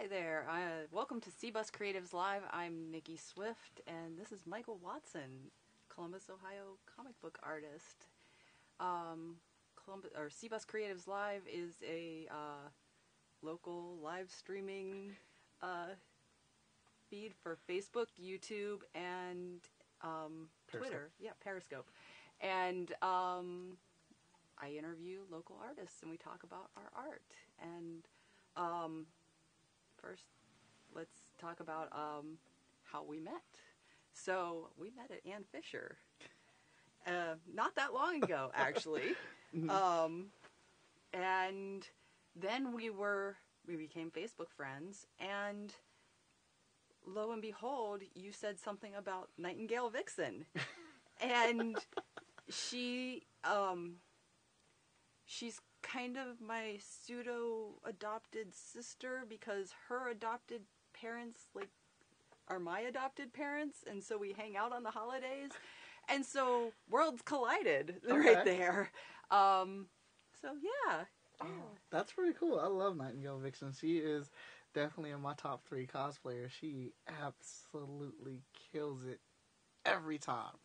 Hi there. Welcome to Cbus Creatives Live. I'm Nikki Swift, and this is Michael Watson, Columbus, Ohio comic book artist. Cbus Creatives Live is a local live streaming feed for Facebook, YouTube, and Twitter. Yeah, Periscope. And I interview local artists, and we talk about our art. And first, let's talk about how we met. So we met at Ann Fisher, not that long ago, actually. And then we became Facebook friends, and lo and behold, you said something about Nightingale Vixen, and she's kind of my pseudo-adopted sister because her adopted parents are my adopted parents, and so we hang out on the holidays, and so worlds collided right there. So yeah. Oh, that's pretty cool. I love Nightingale Vixen. She is definitely in my top 3 cosplayers. She absolutely kills it every time.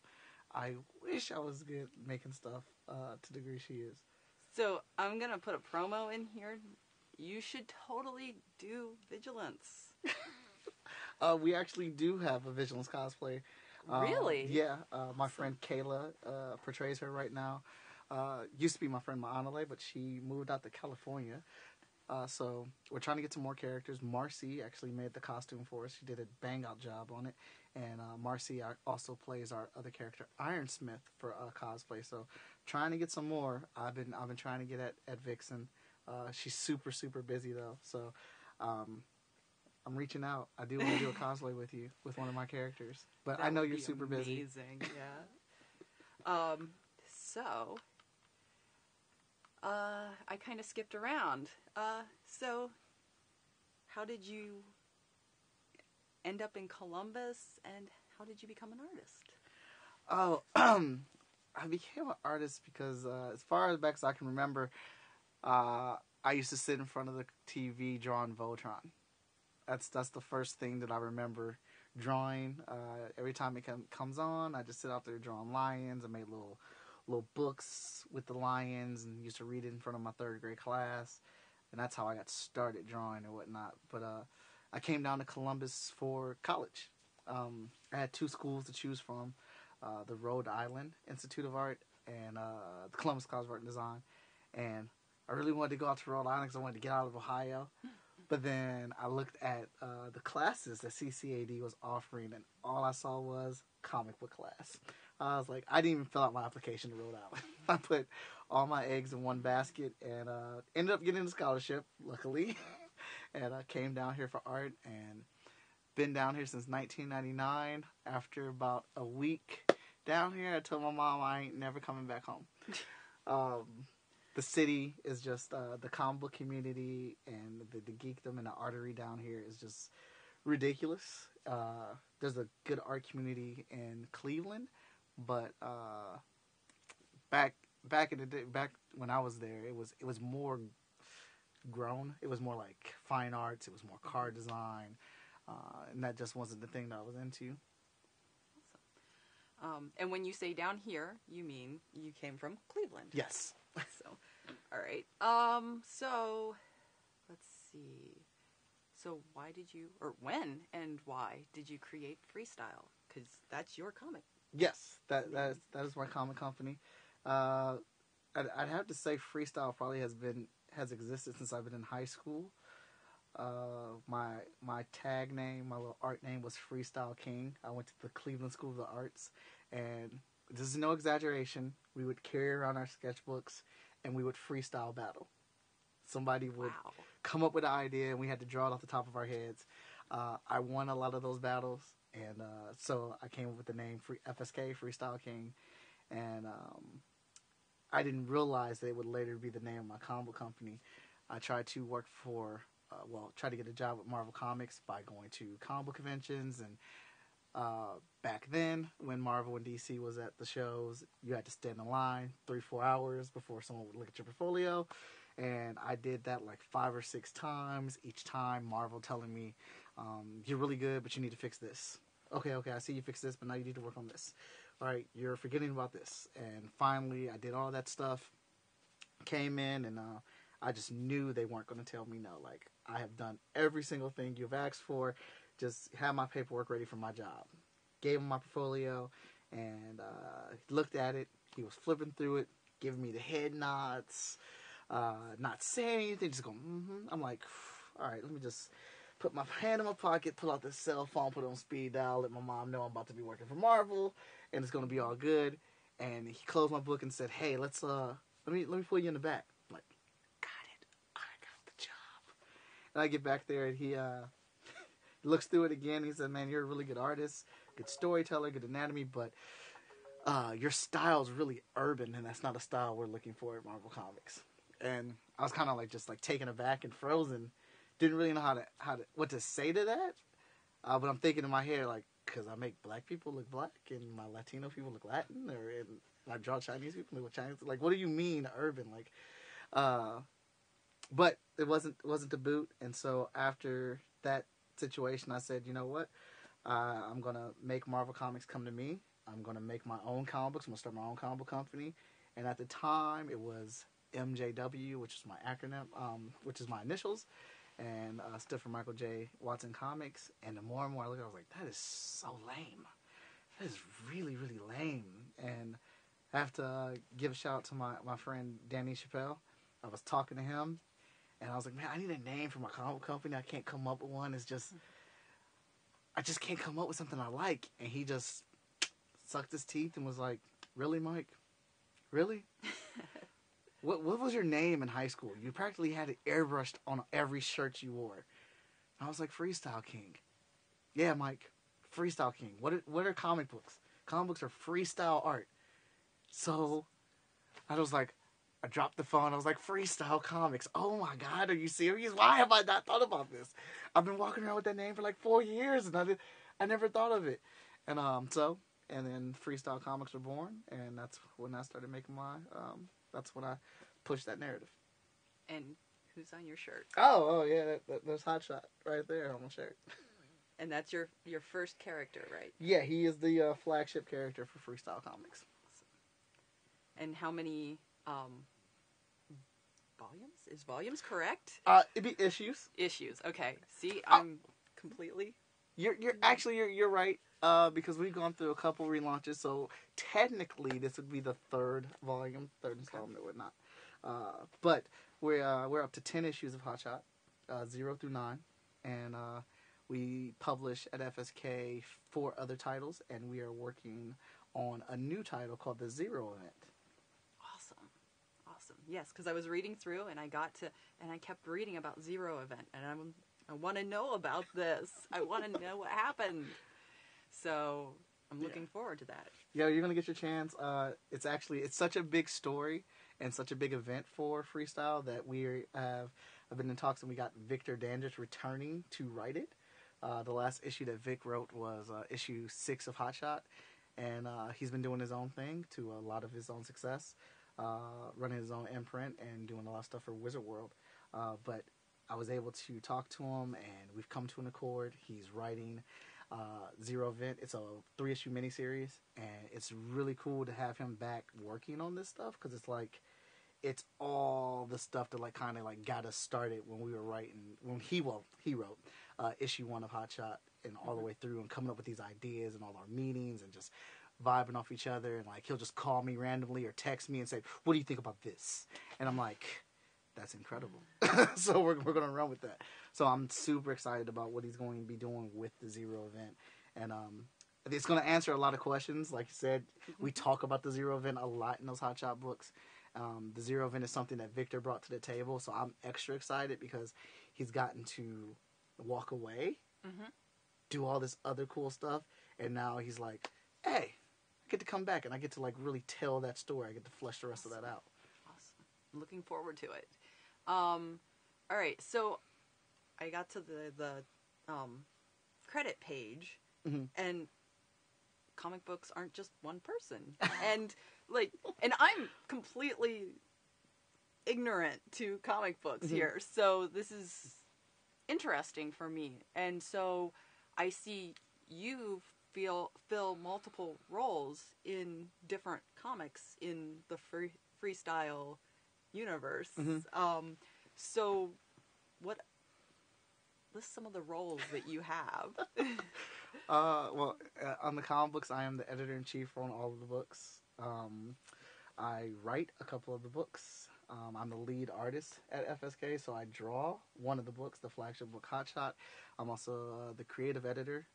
I wish I was good making stuff to the degree she is. So I'm going to put a promo in here. You should totally do Vigilance. We actually do have a Vigilance cosplay. Really? Yeah. My friend Kayla portrays her right now. Used to be my friend Maanale, but she moved out to California. So we're trying to get some more characters. Marcy actually made the costume for us. She did a bang-out job on it. And Marcy also plays our other character, Ironsmith, for cosplay. So trying to get some more. I've been trying to get at Vixen. She's super, super busy, though. So I'm reaching out. I do want to do a cosplay with you, with one of my characters. But I know you're super busy. Amazing, yeah. So I kind of skipped around. So how did you end up in Columbus, and how did you become an artist? Oh, I became an artist because as far back as I can remember, I used to sit in front of the TV drawing Voltron. That's the first thing that I remember drawing. Every time it comes on, I just sit out there drawing lions. I made little books with the lions and used to read it in front of my 3rd grade class. And that's how I got started drawing and whatnot. But I came down to Columbus for college. I had 2 schools to choose from, the Rhode Island Institute of Art and the Columbus College of Art and Design. And I really wanted to go out to Rhode Island because I wanted to get out of Ohio. But then I looked at the classes that CCAD was offering, and all I saw was comic book class. I was like, I didn't even fill out my application to Rhode Island. I put all my eggs in one basket and ended up getting a scholarship, luckily. And I came down here for art and been down here since 1999. After about a week down here, I told my mom I ain't never coming back home. The city is just, the comic book community and the geekdom and the artery down here is just ridiculous. There's a good art community in Cleveland, but back in the day, back when I was there, it was more grown. It was more like fine arts. It was more car design, and that just wasn't the thing that I was into. Awesome. And when you say down here, you mean you came from Cleveland? Yes. So, all right. So let's see. So when and why did you create Freestyle? Because that's your comic. Yes, that is my comic company. I'd have to say Freestyle probably has existed since I've been in high school. My tag name, my little art name was Freestyle King. I went to the Cleveland School of the Arts, and this is no exaggeration. We would carry around our sketchbooks, and we would freestyle battle. Somebody would come up with an idea, and we had to draw it off the top of our heads. I won a lot of those battles, and so I came up with the name FSK, Freestyle King, and I didn't realize that it would later be the name of my comic company. I tried to work for, try to get a job with Marvel Comics by going to comic book conventions, and back then, when Marvel and DC was at the shows, you had to stand in line 3-4 hours before someone would look at your portfolio. And I did that like 5 or 6 times. Each time, Marvel telling me, "You're really good, but you need to fix this." Okay, I see you fixed this, but now you need to work on this. All right, you're forgetting about this. And finally, I did all that stuff. Came in, and I just knew they weren't going to tell me no. Like, I have done every single thing you've asked for. Just have my paperwork ready for my job. Gave him my portfolio, and looked at it. He was flipping through it, giving me the head nods. Not saying anything, just going, I'm like, all right, let me just put my hand in my pocket, pull out the cell phone, put it on speed dial, let my mom know I'm about to be working for Marvel, and it's going to be all good. And he closed my book and said, hey, let me pull you in the back. I'm like, got it. I got the job. And I get back there, and he looks through it again. He said, man, you're a really good artist, good storyteller, good anatomy, but your style's really urban, and that's not a style we're looking for at Marvel Comics. And I was kind of like just like taken aback and frozen. Didn't really know what to say to that. But I'm thinking in my head, like, because I make black people look black and my Latino people look Latin, and I draw Chinese people look Chinese. Like, what do you mean urban? Like, but it wasn't to boot. And so after that situation, I said, you know what? I'm gonna make Marvel Comics come to me. I'm gonna make my own comic books. I'm gonna start my own comic book company. And at the time, it was MJW, which is my acronym, which is my initials, and stood for Michael J. Watson Comics. And the more and more I look at it, I was like, that is so lame. That is really, really lame. And I have to give a shout out to my friend Danny Chappelle. I was talking to him, and I was like, man, I need a name for my comic company. I can't come up with one. I just can't come up with something I like. And he just sucked his teeth and was like, really, Mike? Really? What was your name in high school? You practically had it airbrushed on every shirt you wore. And I was like, Freestyle King. Yeah, Mike, Freestyle King. What are comic books? Comic books are freestyle art. So I was like, I dropped the phone. I was like, Freestyle Comics. Oh my God, are you serious? Why have I not thought about this? I've been walking around with that name for like 4 years, and I never thought of it. And then Freestyle Comics were born, and that's when I started making that's when I pushed that narrative. And who's on your shirt? Oh yeah, there's Hot Shot right there on my shirt. And that's your first character, right? Yeah, he is the flagship character for Freestyle Comics. Awesome. And how many volumes? Is volumes correct? It'd be issues. Issues. Okay. See, I'm completely. You're right. Because we've gone through a couple relaunches, so technically this would be the third installment or whatnot. But we're up to 10 issues of Hot Shot, 0 through 9, and we publish at FSK 4 other titles, and we are working on a new title called the Zero Event. Awesome. Yes, because I was reading through, and I kept reading about Zero Event, and I want to know about this. I want to know what happened. So I'm looking forward to that. Yeah, you're gonna get your chance. It's such a big story and such a big event for Freestyle that I've been in talks, and we got Victor Dandridge returning to write it. The last issue that Vic wrote was issue 6 of Hot Shot, and he's been doing his own thing to a lot of his own success, running his own imprint and doing a lot of stuff for Wizard World. But I was able to talk to him, and we've come to an accord. He's writing Zero Event. It's a 3-issue miniseries, and it's really cool to have him back working on this stuff, because it's all the stuff that kind of got us started when we were writing, he wrote issue 1 of Hot Shot, and all the way through, and coming up with these ideas and all our meetings and just vibing off each other. And he'll just call me randomly or text me and say, what do you think about this? And I'm like, that's incredible. So we're going to run with that. So I'm super excited about what he's going to be doing with the Zero Event. And it's going to answer a lot of questions. Like you said, we talk about the Zero Event a lot in those Hot Shot books. The Zero Event is something that Victor brought to the table. So I'm extra excited because he's gotten to walk away, do all this other cool stuff. And now he's like, hey, I get to come back and I get to really tell that story. I get to flesh the rest of that out. Awesome. I'm looking forward to it. All right, so I got to the credit page, and comic books aren't just one person, and I'm completely ignorant to comic books Mm-hmm. here, so this is interesting for me. And so I see you fill multiple roles in different comics in the freestyle universe. Mm-hmm. So what list some of the roles that you have? Well, on the comic books, I am the editor-in-chief on all of the books. I write a couple of the books. I'm the lead artist at FSK, so I draw one of the books, the flagship book, Hotshot. I'm also the creative editor.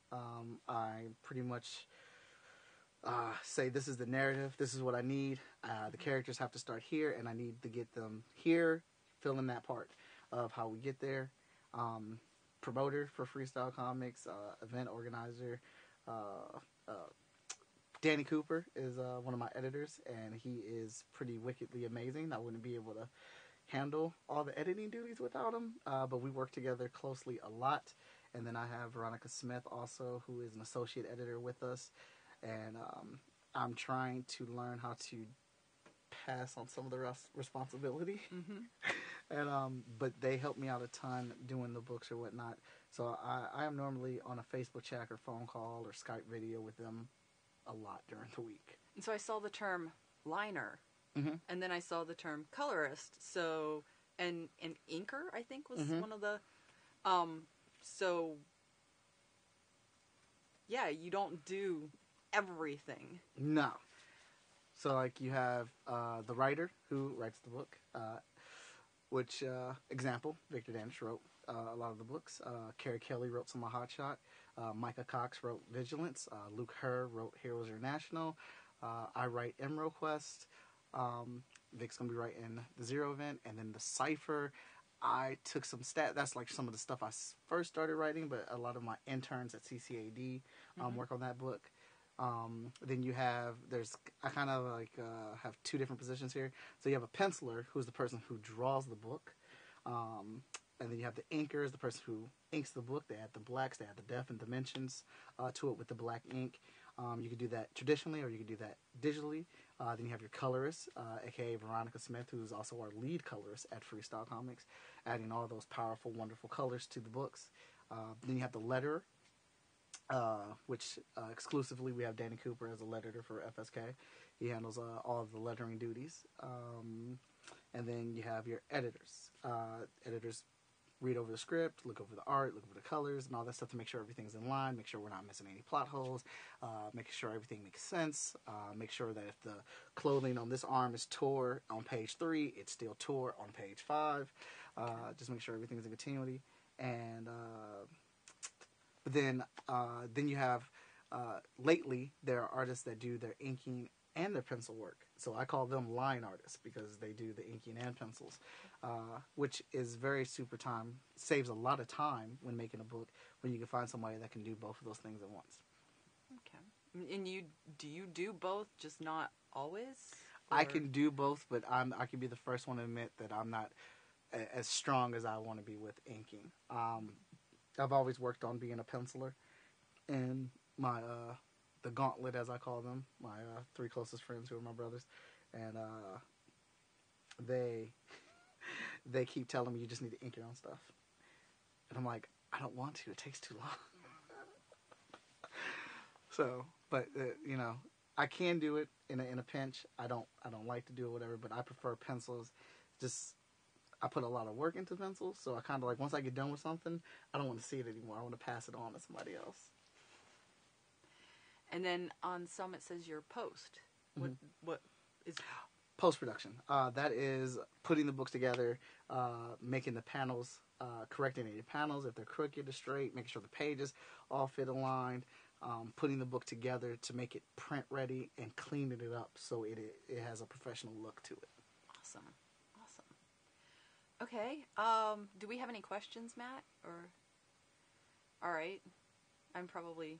I pretty much say this is the narrative, this is what I need. The characters have to start here, and I need to get them here, fill in that part of how we get there. Promoter for Freestyle Comics, event organizer. Danny Cooper is one of my editors, and he is pretty wickedly amazing. I wouldn't be able to handle all the editing duties without him, but we work together closely a lot. And then I have Veronica Smith also, who is an associate editor with us, and I'm trying to learn how to pass on some of the responsibility. And but they help me out a ton doing the books or whatnot. So I am normally on a Facebook chat or phone call or Skype video with them a lot during the week. And so I saw the term liner, Mm-hmm. and then I saw the term colorist. So and inker, I think, was Mm-hmm. one of the. So yeah, you don't do everything. No. So like you have the writer who writes the book, which example Victor Danish wrote a lot of the books. Carrie Kelly wrote some of Hotshot. Micah Cox wrote Vigilance. Luke Herr wrote Heroes International. I write Emerald Quest. Vic's gonna be writing the Zero Event, and then the Cipher. I took some that's like some of the stuff I first started writing, but a lot of my interns at CCAD work on that book. Then you have, I kind of like have two different positions here. So you have a penciler, who's the person who draws the book. And then you have the inkers, the person who inks the book. They add the blacks, they add the depth and dimensions to it with the black ink. You could do that traditionally, or you could do that digitally. Then you have your colorist, aka Veronica Smith, who's also our lead colorist at Freestyle Comics, adding all those powerful, wonderful colors to the books. Then you have the letterer, which exclusively we have Danny Cooper as a letterer for FSK. He handles all of the lettering duties. And then you have your editors. Editors read over the script, look over the art, look over the colors, and all that stuff to make sure everything's in line, make sure we're not missing any plot holes, making sure everything makes sense, make sure that if the clothing on this arm is tore on page 3, it's still tore on page 5. Just make sure everything's in continuity. And then you have, lately, there are artists that do their inking and their pencil work. So I call them line artists because they do the inking and pencils, which is very super time, saves a lot of time when making a book, when you can find somebody that can do both of those things at once. Okay. And do you do both, just not always? Or? I can do both, but I can be the first one to admit that I'm not as strong as I want to be with inking. I've always worked on being a penciler, and my the gauntlet, as I call them, my 3 closest friends who are my brothers, and they keep telling me you just need to ink your own stuff, and I'm like, I don't want to. It takes too long. So, but you know, I can do it in a pinch. I don't like to do it, whatever, but I prefer pencils. Just I put a lot of work into pencils, so I kind of like, once I get done with something, I don't want to see it anymore. I want to pass it on to somebody else. And then on some it says your post. What is post-production? That is putting the books together, making the panels, correcting any panels if they're crooked or straight, making sure the pages all fit aligned, putting the book together to make it print ready, and cleaning it up so it has a professional look to it. Awesome. Okay. Do we have any questions, Matt? Or all right, I'm probably.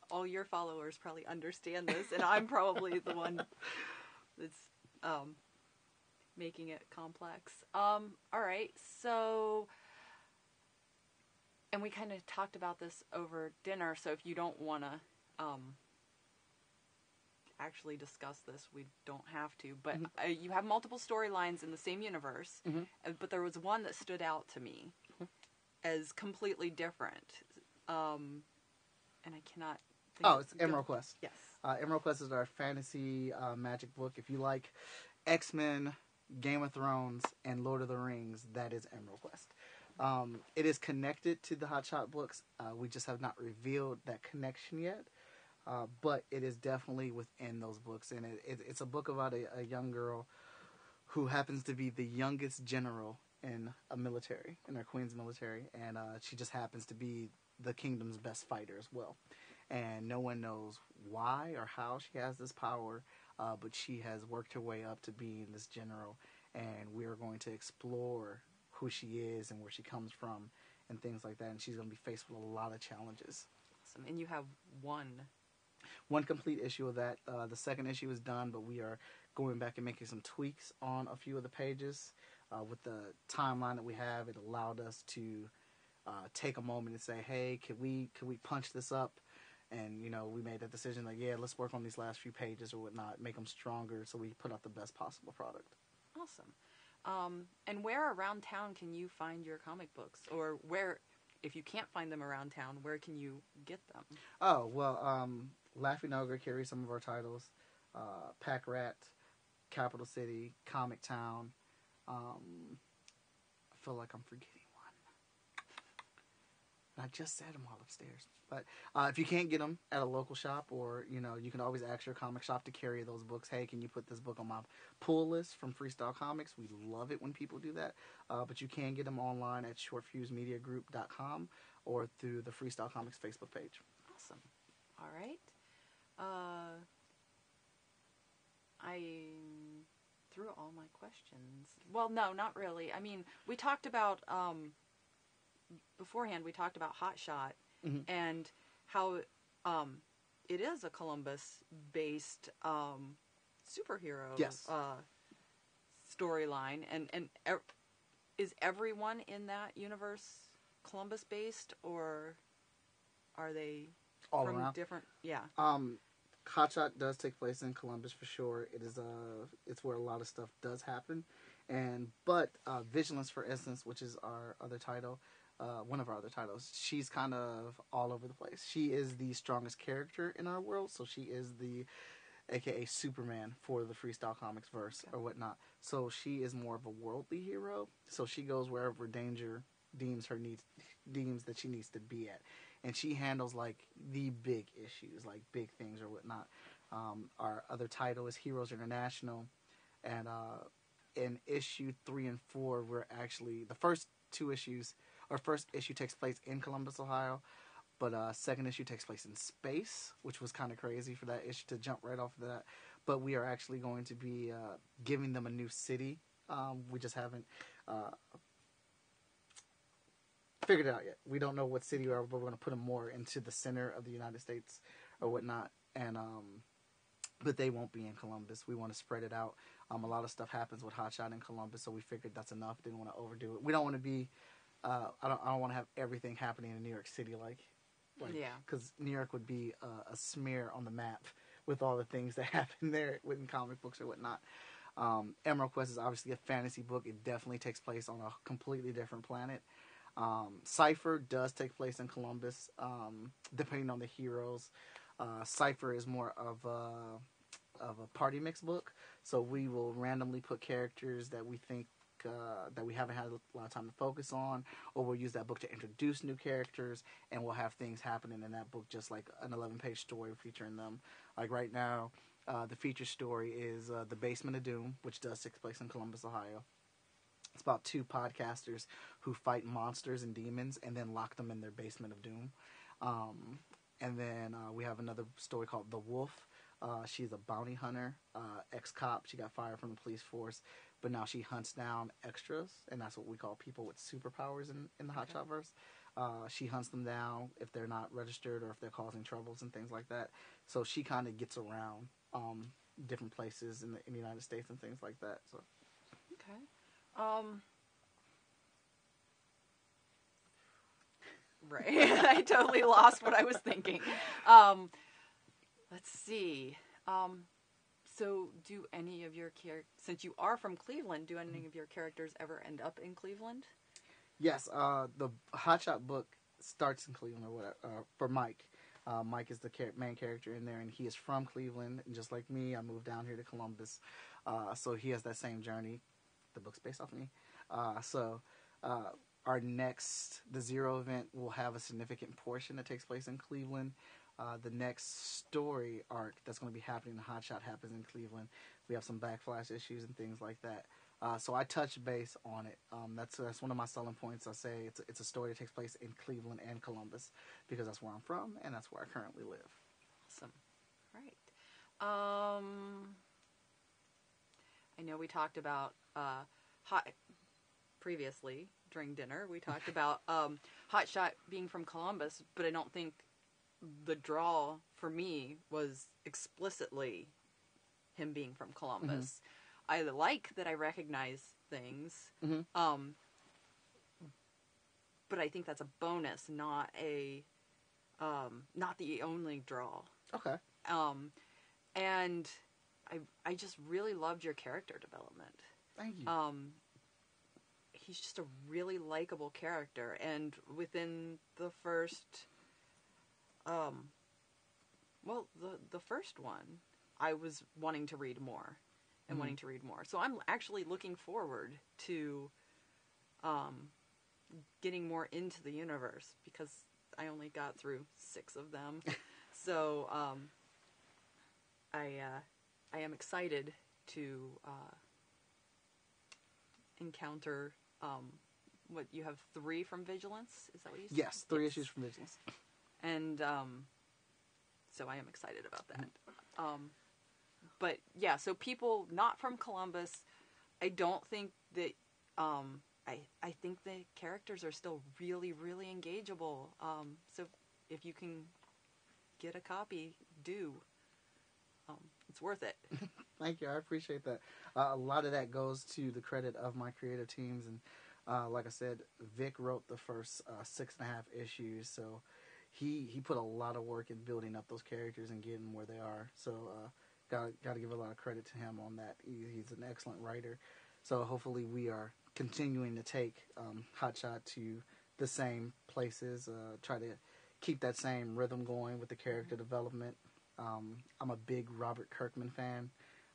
All your followers probably understand this, and I'm probably the one that's making it complex. All right, so, and we kind of talked about this over dinner, so if you don't want to actually discuss this. We don't have to, but you have multiple storylines in the same universe. But there was one that stood out to me as completely different, and I cannot. It's Emerald Quest. Yes. Emerald Quest is our fantasy magic book. If you like X-Men, Game of Thrones, and Lord of the Rings, that is Emerald Quest. It is connected to the Hot Shot books. We just have not revealed that connection yet. But it is definitely within those books. And it's a book about a young girl who happens to be the youngest general in a military, in our Queen's military. And she just happens to be the kingdom's best fighter as well. And no one knows why or how she has this power, but she has worked her way up to being this general. And we are going to explore who she is and where she comes from and things like that. And she's going to be faced with a lot of challenges. Awesome. And you have one complete issue of that. The second issue is done, but we are going back and making some tweaks on a few of the pages. With the timeline that we have, it allowed us to take a moment and say, hey, could we punch this up? And, we made that decision like, yeah, let's work on these last few pages or whatnot, make them stronger so we put out the best possible product. Awesome. And where around town can you find your comic books? Or where, if you can't find them around town, where can you get them? Oh, well, Laughing Ogre carries some of our titles. Pack Rat, Capital City, Comic Town. I feel like I'm forgetting one. And I just said them all upstairs. But if you can't get them at a local shop, or you can always ask your comic shop to carry those books. Hey, can you put this book on my pull list from Freestyle Comics? We love it when people do that. But you can get them online at shortfusemediagroup.com or through the Freestyle Comics Facebook page. Awesome. All right. I threw all my questions. Well, no, not really. I mean, we talked about beforehand. We talked about Hot Shot and how it is a Columbus-based superhero storyline, and is everyone in that universe Columbus-based, or are they all from around different? Yeah. Hot Shot does take place in Columbus for sure. It is it's where a lot of stuff does happen, but Vigilance, for instance, which is our other title, one of our other titles, she's kind of all over the place. She is the strongest character in our world, so she is the aka Superman for the Freestyle Comics verse or whatnot. So she is more of a worldly hero. So she goes wherever danger deems that she needs to be at. And she handles like the big issues, like big things or whatnot. Our other title is Heroes International, and in issue 3 and 4, we're actually the first issue takes place in Columbus, Ohio, but second issue takes place in space, which was kind of crazy for that issue to jump right off of that. But we are actually going to be giving them a new city. We just haven't figured it out yet. We don't know what city we are, but we're going to put them more into the center of the United States or whatnot. And but they won't be in Columbus. We want to spread it out. A lot of stuff happens with Hot Shot in Columbus, so we figured that's enough. Didn't want to overdo it. We don't want to be. I don't want to have everything happening in New York City, because New York would be a smear on the map with all the things that happen there within comic books or whatnot. Emerald Quest is obviously a fantasy book. It definitely takes place on a completely different planet. Cypher does take place in Columbus, depending on the heroes. Cypher is more of a party mix book, so we will randomly put characters that we think that we haven't had a lot of time to focus on, or we'll use that book to introduce new characters, and we'll have things happening in that book, just like an 11-page story featuring them. Like right now, the feature story is The Basement of Doom, which does take place in Columbus, Ohio. It's about 2 podcasters who fight monsters and demons and then lock them in their basement of doom. And then we have another story called The Wolf. She's a bounty hunter, ex-cop. She got fired from the police force, but now she hunts down extras, and that's what we call people with superpowers in the Hot Shot verse. She hunts them down if they're not registered or if they're causing troubles and things like that. So she kind of gets around different places in the United States and things like that. So. Okay. Right. I totally lost what I was thinking. Let's see. So do any of your since you are from Cleveland, do any of your characters ever end up in Cleveland? Yes, the Hotshot book starts in Cleveland or whatever, for Mike. Mike is the main character in there, and he is from Cleveland. And just like me, I moved down here to Columbus. So he has that same journey. The book's based off of me. Our next, the Zero event, will have a significant portion that takes place in Cleveland. The next story arc that's going to be happening in Hotshot happens in Cleveland. We have some backflash issues and things like that. So I touch base on it. That's one of my selling points. I say it's a story that takes place in Cleveland and Columbus because that's where I'm from and that's where I currently live. Awesome. Right. I know we talked about previously during dinner. We talked about Hotshot being from Columbus, but I don't think the draw for me was explicitly him being from Columbus. I like that I recognize things, but I think that's a bonus, not the only draw. Okay. And I just really loved your character development. Thank you. He's just a really likable character, and within the first, the first one, I was wanting to read more. And wanting to read more. So I'm actually looking forward to getting more into the universe because I only got through 6 of them. So I am excited to encounter what you have 3 from Vigilance? Is that what you said? Yes, 3 issues from Vigilance. And so I am excited about that. But yeah, so people not from Columbus, I don't think that, I think the characters are still really, really engageable. So if you can get a copy, do. It's worth it. Thank you, I appreciate that. A lot of that goes to the credit of my creative teams, and like I said, Vic wrote the first 6.5 issues, so he put a lot of work in building up those characters and getting where they are. So got to give a lot of credit to him on that. He's an excellent writer. So hopefully we are continuing to take Hotshot to the same places, try to keep that same rhythm going with the character development. I'm a big Robert Kirkman fan.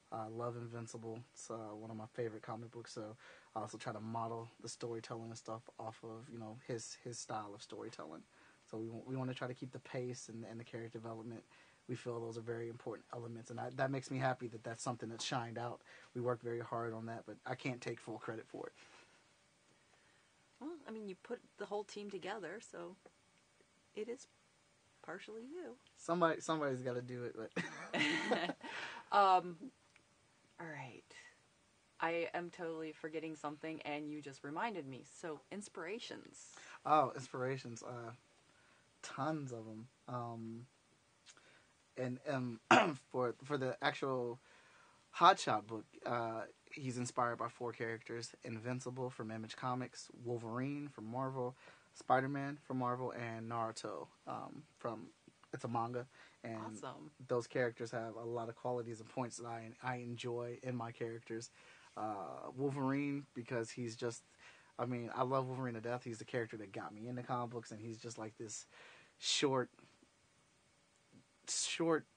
I love Invincible. It's one of my favorite comic books. So I also try to model the storytelling and stuff off of his style of storytelling. So we want to try to keep the pace and the character development. We feel those are very important elements, and that makes me happy that that's something that's shined out. We worked very hard on that, but I can't take full credit for it. Well, I mean, you put the whole team together, so it is partially you. Somebody's got to do it, but all right. I am totally forgetting something, and you just reminded me. So, inspirations. Oh, inspirations. Tons of them. And for the actual Hotshot book, he's inspired by 4 characters: Invincible from Image Comics, Wolverine from Marvel, Spider-Man from Marvel, and Naruto from it's a manga. And awesome. Those characters have a lot of qualities and points that I enjoy in my characters. Wolverine, because he's just, I mean, I love Wolverine to death. He's the character that got me into comic books, and he's just like this short,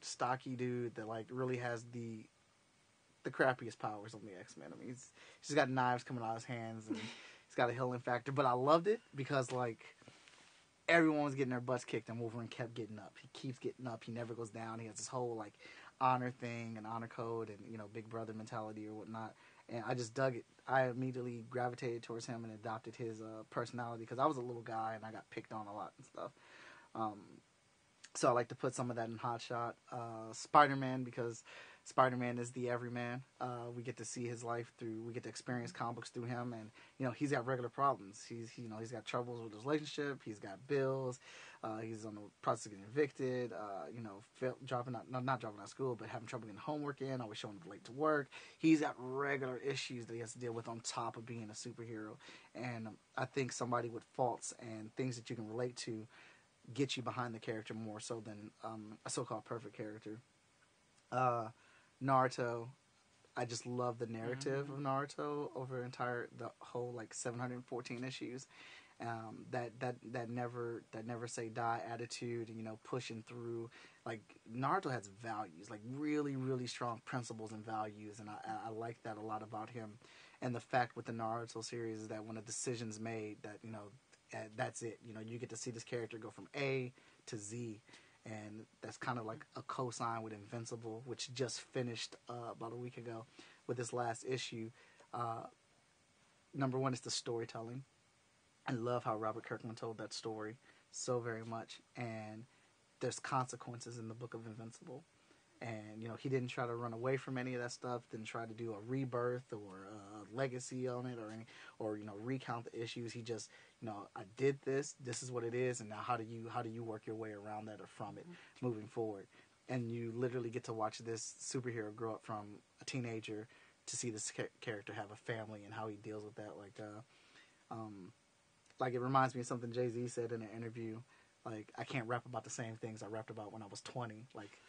stocky dude that like really has the crappiest powers on the X-Men. I mean, he's just got knives coming out of his hands, and he's got a healing factor. But I loved it because like everyone was getting their butts kicked, and Wolverine kept getting up. He keeps getting up. He never goes down. He has this whole like honor thing and honor code and big brother mentality or whatnot. And I just dug it. I immediately gravitated towards him and adopted his personality because I was a little guy and I got picked on a lot and stuff. So I like to put some of that in Hotshot. Spider-Man, because Spider-Man is the everyman. We get to see his life we get to experience comic books through him, and he's got regular problems. He's got troubles with his relationship. He's got bills. He's on the process of getting evicted. Not dropping out of school, but having trouble getting homework in. Always showing up late to work. He's got regular issues that he has to deal with on top of being a superhero. And I think somebody with faults and things that you can relate to get you behind the character more so than a so-called perfect character. Naruto, I just love the narrative of Naruto over the whole like 714 issues. That never say die attitude, and pushing through. Like Naruto has values, like really really strong principles and values, and I like that a lot about him. And the fact with the Naruto series is that when a decision's made, that that's it. You get to see this character go from A to Z. And that's kind of like a cosign with Invincible, which just finished about a week ago with this last issue. Number one is the storytelling. I love how Robert Kirkman told that story so very much. And there's consequences in the book of Invincible. And, he didn't try to run away from any of that stuff, didn't try to do a rebirth or a legacy on it or recount the issues. He just, I did this is what it is, and now how do you work your way around that or from it moving forward? And you literally get to watch this superhero grow up from a teenager to see this character have a family and how he deals with that. Like it reminds me of something Jay-Z said in an interview. Like, I can't rap about the same things I rapped about when I was 20. Like,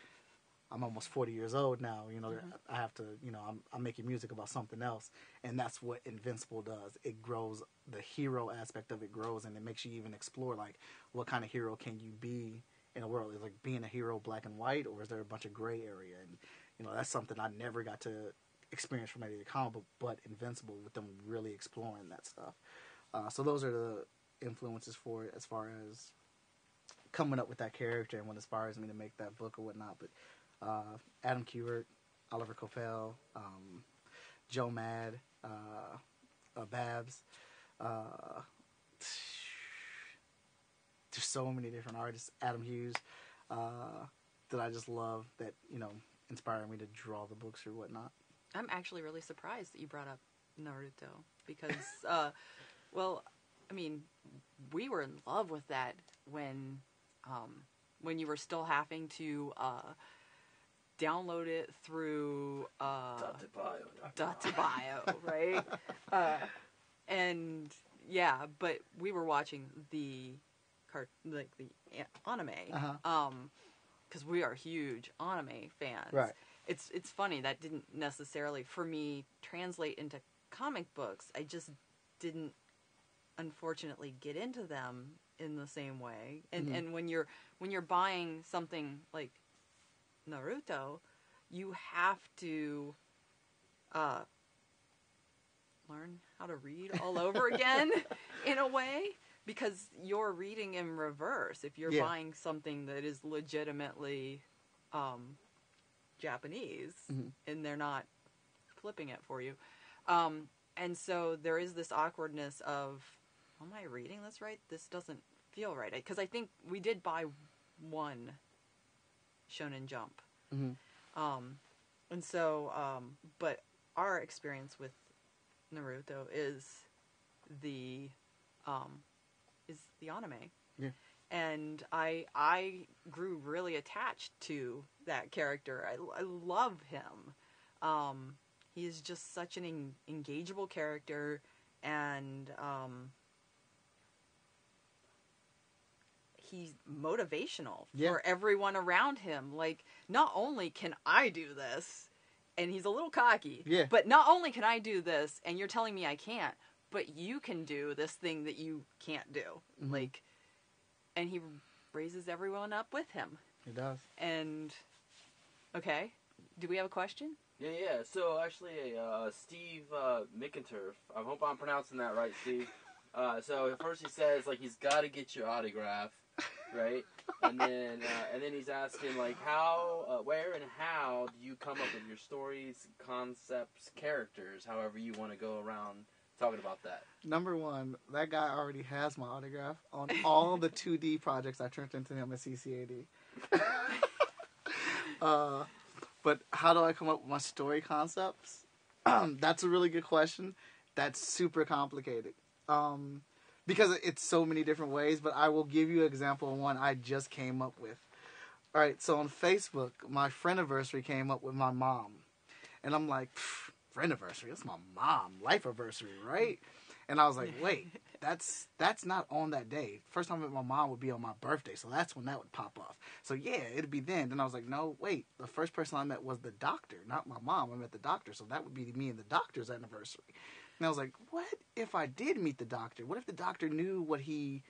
I'm almost 40 years old now. I have to, I'm making music about something else. And that's what Invincible does. It grows, the hero aspect of it grows, and it makes you even explore, like, what kind of hero can you be in a world? Is like being a hero black and white, or is there a bunch of gray area? And, that's something I never got to experience from any of the comic book, but Invincible, with them really exploring that stuff. So those are the influences for it as far as coming up with that character and what inspires me to make that book or whatnot. But Adam Kubert, Oliver Coipel, Joe Mad, Babs. There's so many different artists. Adam Hughes, that I just love, that inspire me to draw the books or whatnot. I'm actually really surprised that you brought up Naruto because, we were in love with that when you were still having to download it through .to-bio, right? And yeah, but we were watching the anime, because we are huge anime fans. Right. It's funny that didn't necessarily for me translate into comic books. I just didn't, unfortunately, get into them in the same way. And when you're buying something like Naruto, you have to learn how to read all over again in a way, because you're reading in reverse if you're buying something that is legitimately Japanese and they're not flipping it for you. And so there is this awkwardness of, am I reading this right? This doesn't feel right. Because I think we did buy one Shonen Jump. And so, but our experience with Naruto is the anime. Yeah. And I grew really attached to that character. I love him. He is just such an engageable character, and he's motivational for everyone around him. Like, not only can I do this, and he's a little cocky, but not only can I do this, and you're telling me I can't, but you can do this thing that you can't do. Like, and he raises everyone up with him. He does. And, okay, do we have a question? Yeah. So, actually, Steve McInturf, I hope I'm pronouncing that right, Steve. So, at first he says, like, he's got to get your autograph, right? And then he's asking, like, how, where and how do you come up with your stories, concepts, characters, however you want to go around talking about that? Number one, that guy already has my autograph on all the 2D projects I turned into him at CCAD. But how do I come up with my story concepts? That's a really good question. That's super complicated. Because it's so many different ways, but I will give you an example of one I just came up with. All right, so on Facebook, my friendiversary came up with my mom. And I'm like, friendiversary? That's my mom. Life-iversary, right? And I was like, wait, that's not on that day. First time I met my mom would be on my birthday, so that's when that would pop off. So yeah, it'd be then. Then I was like, no, wait, the first person I met was the doctor, not my mom. I met the doctor, so that would be me and the doctor's anniversary. And I was like, what if I did meet the doctor? What if the doctor knew what he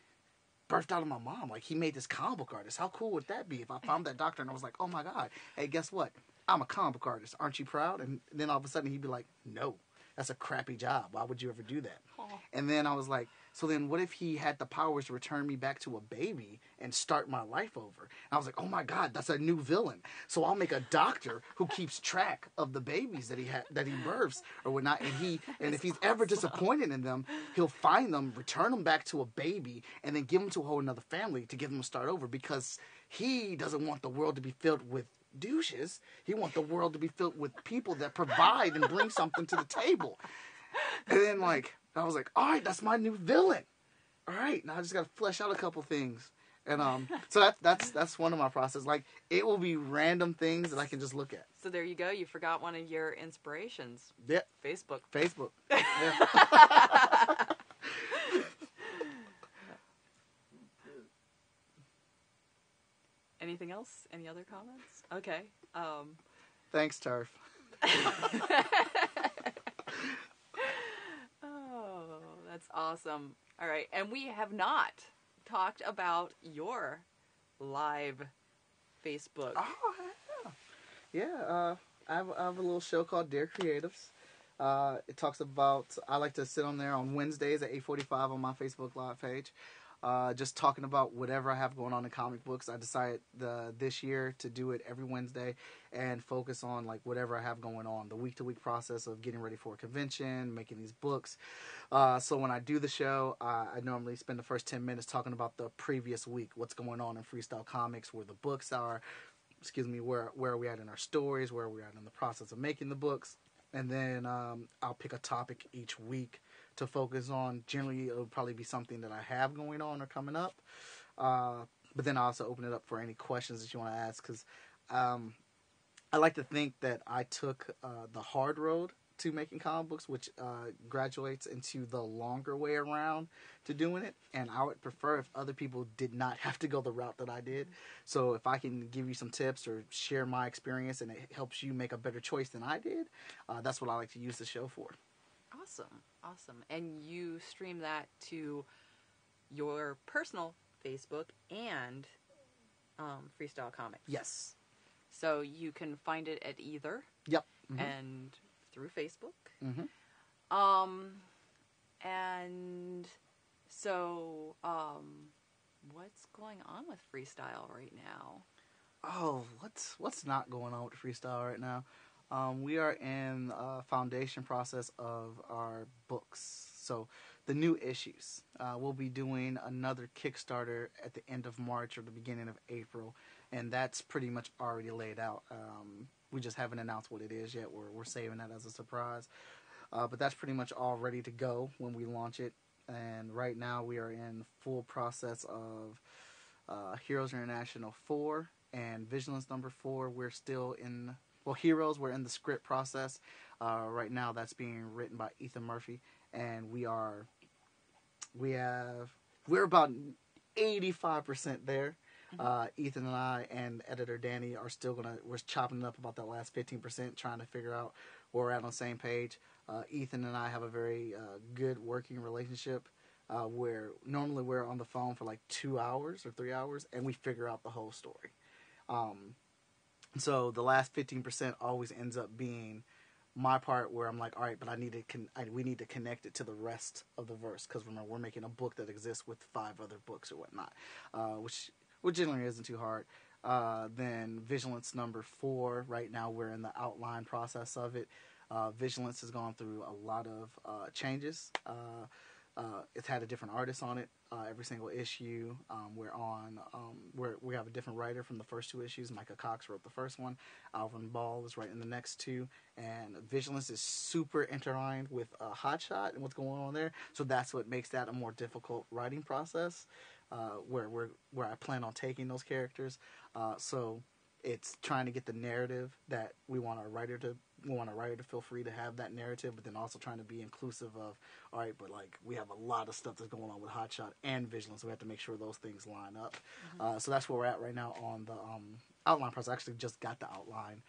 birthed out of my mom? Like, he made this comic book artist. How cool would that be if I found that doctor and I was like, oh my God, hey, guess what? I'm a comic book artist. Aren't you proud? And then all of a sudden he'd be like, no, that's a crappy job. Why would you ever do that? Aww. And then I was like, so then what if he had the powers to return me back to a baby and start my life over? And I was like, oh my God, that's a new villain. So I'll make a doctor who keeps track of the babies that he births or whatnot. And if he's ever disappointed in them, he'll find them, return them back to a baby, and then give them to a whole another family to give them a start over, because he doesn't want the world to be filled with douches. He wants the world to be filled with people that provide and bring something to the table. And then I was like, all right, that's my new villain. All right, now I just got to flesh out a couple things. And so that's one of my process. Like, it will be random things that I can just look at. So there you go. You forgot one of your inspirations. Yeah. Facebook. Yeah. Anything else? Any other comments? Okay. Thanks, Turf. Oh, that's awesome. All right. And we have not talked about your live Facebook. Oh, yeah. I have a little show called Dear Creatives. It talks about, I like to sit on there on Wednesdays at 8:45 on my Facebook Live page. Just talking about whatever I have going on in comic books. I decided this year to do it every Wednesday and focus on whatever I have going on, the week-to-week process of getting ready for a convention, making these books. So when I do the show, I normally spend the first 10 minutes talking about the previous week, what's going on in Freestyle Comics, where the books are, where are we at in our stories, where are we at in the process of making the books. And then I'll pick a topic each week to focus on. Generally, it'll probably be something that I have going on or coming up. But then I also open it up for any questions that you want to ask, because I like to think that I took the hard road to making comic books, which graduates into the longer way around to doing it. And I would prefer if other people did not have to go the route that I did. So if I can give you some tips or share my experience and it helps you make a better choice than I did, that's what I like to use the show for. Awesome. And you stream that to your personal Facebook and Freestyle Comics. Yes. So you can find it at either. Yep. Mm-hmm. And through Facebook. Mm-hmm. And so what's going on with Freestyle right now? Oh, what's not going on with Freestyle right now? We are in a foundation process of our books. So the new issues. We'll be doing another Kickstarter at the end of March or the beginning of April. And that's pretty much already laid out. We just haven't announced what it is yet. We're saving that as a surprise. But that's pretty much all ready to go when we launch it. And right now we are in full process of Heroes International 4 and Vigilance number 4. We're still in... Well, Heroes, we're in the script process. Right now that's being written by Ethan Murphy. And we're about 85% there. Ethan and I and editor Danny are still we're chopping it up about that last 15%, trying to figure out where we're at on the same page. Ethan and I have a very good working relationship where normally we're on the phone for 2 hours or 3 hours and we figure out the whole story. So the last 15% always ends up being my part where I'm like, all right, but we need to connect it to the rest of the verse, because remember, we're making a book that exists with 5 other books or whatnot, which generally isn't too hard. Then Vigilance number 4, right now we're in the outline process of it. Vigilance has gone through a lot of changes. It's had a different artist on it every single issue. We have a different writer from the first 2 issues. Micah Cox wrote the first one. Alvin Ball is writing the next 2. And Vigilance is super intertwined with Hotshot and what's going on there. So that's what makes that a more difficult writing process, where I plan on taking those characters. So it's trying to get the narrative that we want our writer to want a writer to feel free to have that narrative, but then also trying to be inclusive of, all right, but like we have a lot of stuff that's going on with Hotshot and Vigilance, so we have to make sure those things line up. So that's where we're at right now on the outline process. I actually just got the outline,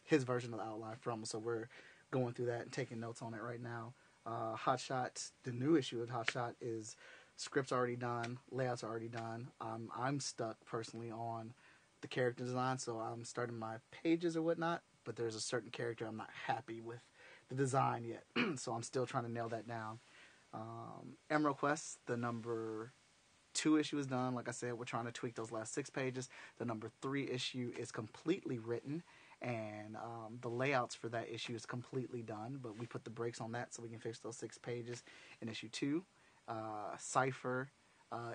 his version of the outline from him, so we're going through that and taking notes on it right now. Hotshot, the new issue of Hotshot is scripts already done, layouts are already done. I'm stuck personally on the character design, so I'm starting my pages or whatnot, but there's a certain character I'm not happy with the design yet, so I'm still trying to nail that down. Emerald Quest, the number 2 issue is done. Like I said, we're trying to tweak those last 6 pages. The number 3 issue is completely written, and the layouts for that issue is completely done, but we put the brakes on that so we can fix those 6 pages in issue 2. Cypher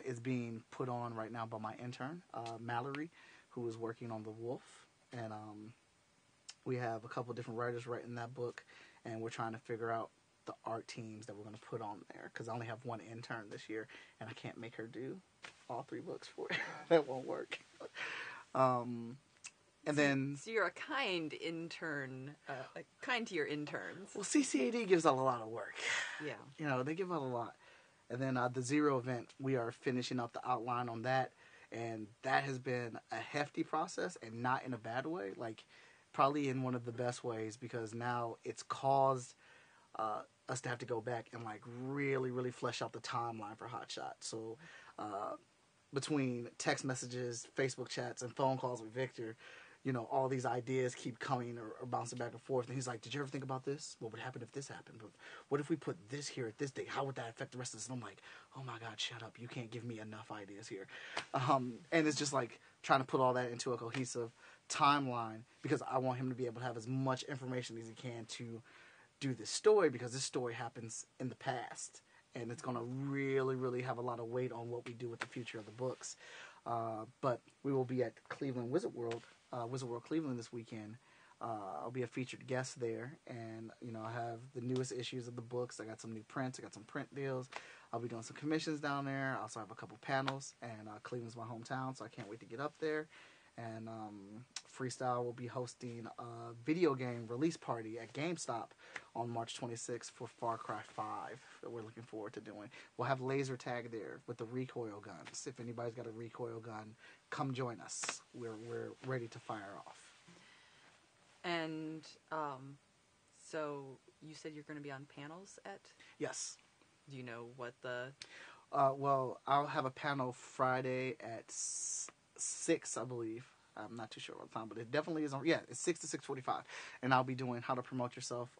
is being put on right now by my intern, Mallory, who is working on The Wolf, and we have a couple different writers writing that book, and we're trying to figure out the art teams that we're going to put on there, because I only have one intern this year, and I can't make her do all 3 books for it. That won't work. And then... So you're a kind intern, kind to your interns. Well, CCAD gives out a lot of work. Yeah. You know, they give out a lot. And then the Zero event, we are finishing up the outline on that, and that has been a hefty process, and not in a bad way, like probably in one of the best ways, because now it's caused us to have to go back and like really, really flesh out the timeline for Hotshot. So between text messages, Facebook chats, and phone calls with Victor, you know, all these ideas keep coming or bouncing back and forth. And he's like, did you ever think about this? What would happen if this happened? But what if we put this here at this date? How would that affect the rest of this? And I'm like, oh my God, shut up. You can't give me enough ideas here. And it's just like trying to put all that into a cohesive timeline, because I want him to be able to have as much information as he can to do this story, because this story happens in the past. And it's going to really, really have a lot of weight on what we do with the future of the books. But we will be at Cleveland Wizard World Cleveland this weekend. I'll be a featured guest there, and you know, I have the newest issues of the books. I got some new prints. I got some print deals. I'll be doing some commissions down there. I also have a couple panels, and Cleveland's my hometown, so I can't wait to get up there. And Freestyle will be hosting a video game release party at GameStop on March 26th for Far Cry 5 that we're looking forward to doing. We'll have laser tag there with the recoil guns. If anybody's got a recoil gun, come join us. We're ready to fire off. And so you said you're going to be on panels at? Yes. Do you know what the... Well, I'll have a panel Friday at 6, I believe. I'm not too sure what time, but it definitely is on. Yeah, it's 6 to 6:45, and I'll be doing how to promote yourself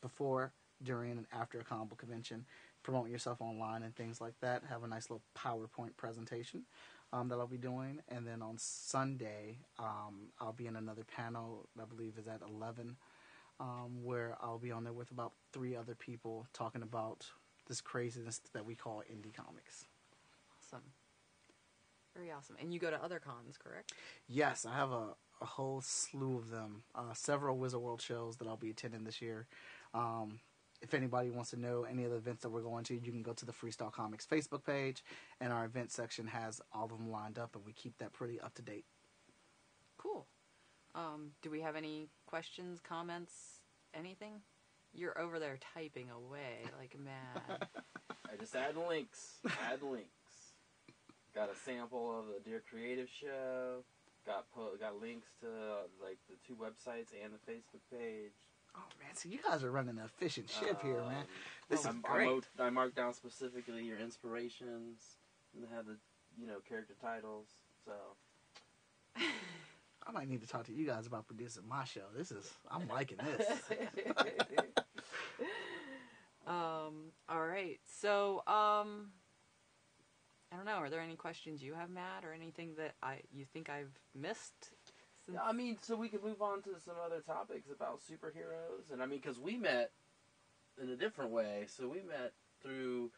before, during, and after a comic book convention, promoting yourself online and things like that. Have a nice little PowerPoint presentation that I'll be doing, and then on Sunday I'll be in another panel that I believe is at 11, where I'll be on there with about 3 other people talking about this craziness that we call indie comics. Awesome. Very awesome. And you go to other cons, correct? Yes, I have a whole slew of them. Several Wizard World shows that I'll be attending this year. If anybody wants to know any of the events that we're going to, you can go to the Freestyle Comics Facebook page, and our event section has all of them lined up, and we keep that pretty up to date. Cool. Do we have any questions, comments, anything? You're over there typing away like mad. I just add links. Got a sample of the Dear Creative show. Got links to like the 2 websites and the Facebook page. Oh man, so you guys are running an efficient ship here, man. This is great. I marked down specifically your inspirations and have the character titles. So I might need to talk to you guys about producing my show. I'm liking this. All right. So I don't know. Are there any questions you have, Matt, or anything that you think I've missed? I mean, so we could move on to some other topics about superheroes, and I mean, because we met in a different way. So we met through,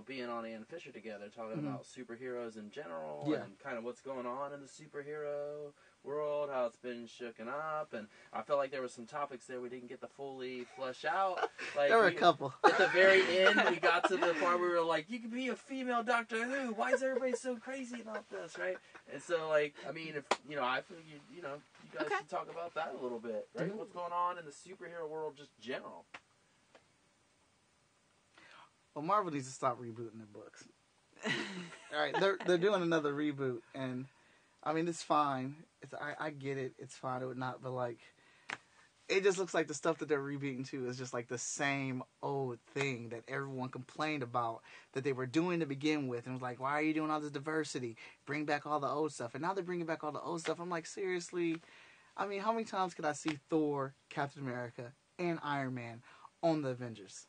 being on Ann Fisher together, talking about superheroes in general, and kind of what's going on in the superhero world, how it's been shooken up, and I felt like there were some topics there we didn't get to fully flesh out. Like there were a couple. At the very end, we got to the part where we were like, you could be a female Doctor Who. Why is everybody so crazy about this, right? And so, like, I mean, if I feel you guys should talk about that a little bit, right? Mm-hmm. What's going on in the superhero world, just general. Well, Marvel needs to stop rebooting their books. All right, they're doing another reboot, and I mean it's fine. I get it. It's fine. It would not, but like, it just looks like the stuff that they're rebooting to is just like the same old thing that everyone complained about that they were doing to begin with, and was like, why are you doing all this diversity? Bring back all the old stuff, and now they're bringing back all the old stuff. I'm like, seriously? I mean, how many times can I see Thor, Captain America, and Iron Man on the Avengers?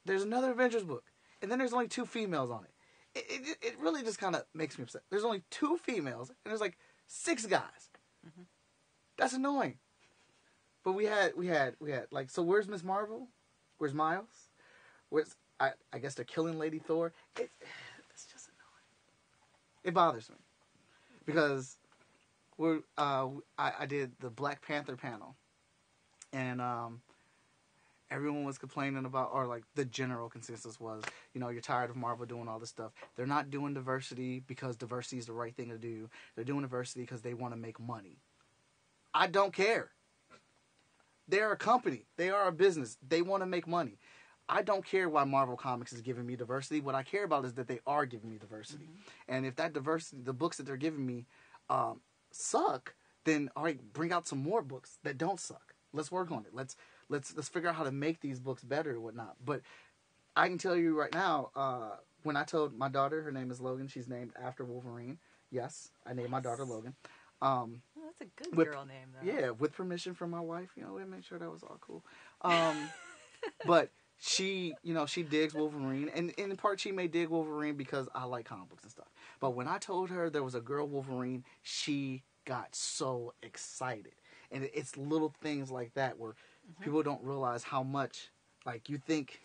There's another Avengers book, and then there's only 2 females on it. It really just kind of makes me upset. There's only 2 females, and there's like 6 guys. Mm-hmm. That's annoying. But we had like, so where's Miss Marvel? Where's Miles? Where's I guess they're killing Lady Thor. It's just annoying. It bothers me because I did the Black Panther panel, and everyone was complaining about, or like the general consensus was, you're tired of Marvel doing all this stuff. They're not doing diversity because diversity is the right thing to do. They're doing diversity because they want to make money. I don't care. They're a company. They are a business. They want to make money. I don't care why Marvel Comics is giving me diversity. What I care about is that they are giving me diversity. Mm-hmm. And if that diversity, the books that they're giving me suck, then all right, bring out some more books that don't suck. Let's work on it. Let's figure out how to make these books better or whatnot. But I can tell you right now, when I told my daughter, her name is Logan, she's named after Wolverine. Yes, I named my daughter Logan. That's a good girl name, though. Yeah, with permission from my wife. We made sure that was all cool. But she, she digs Wolverine. And in part, she may dig Wolverine because I like comic books and stuff. But when I told her there was a girl Wolverine, she got so excited. And it's little things like that where people don't realize how much, like, you think...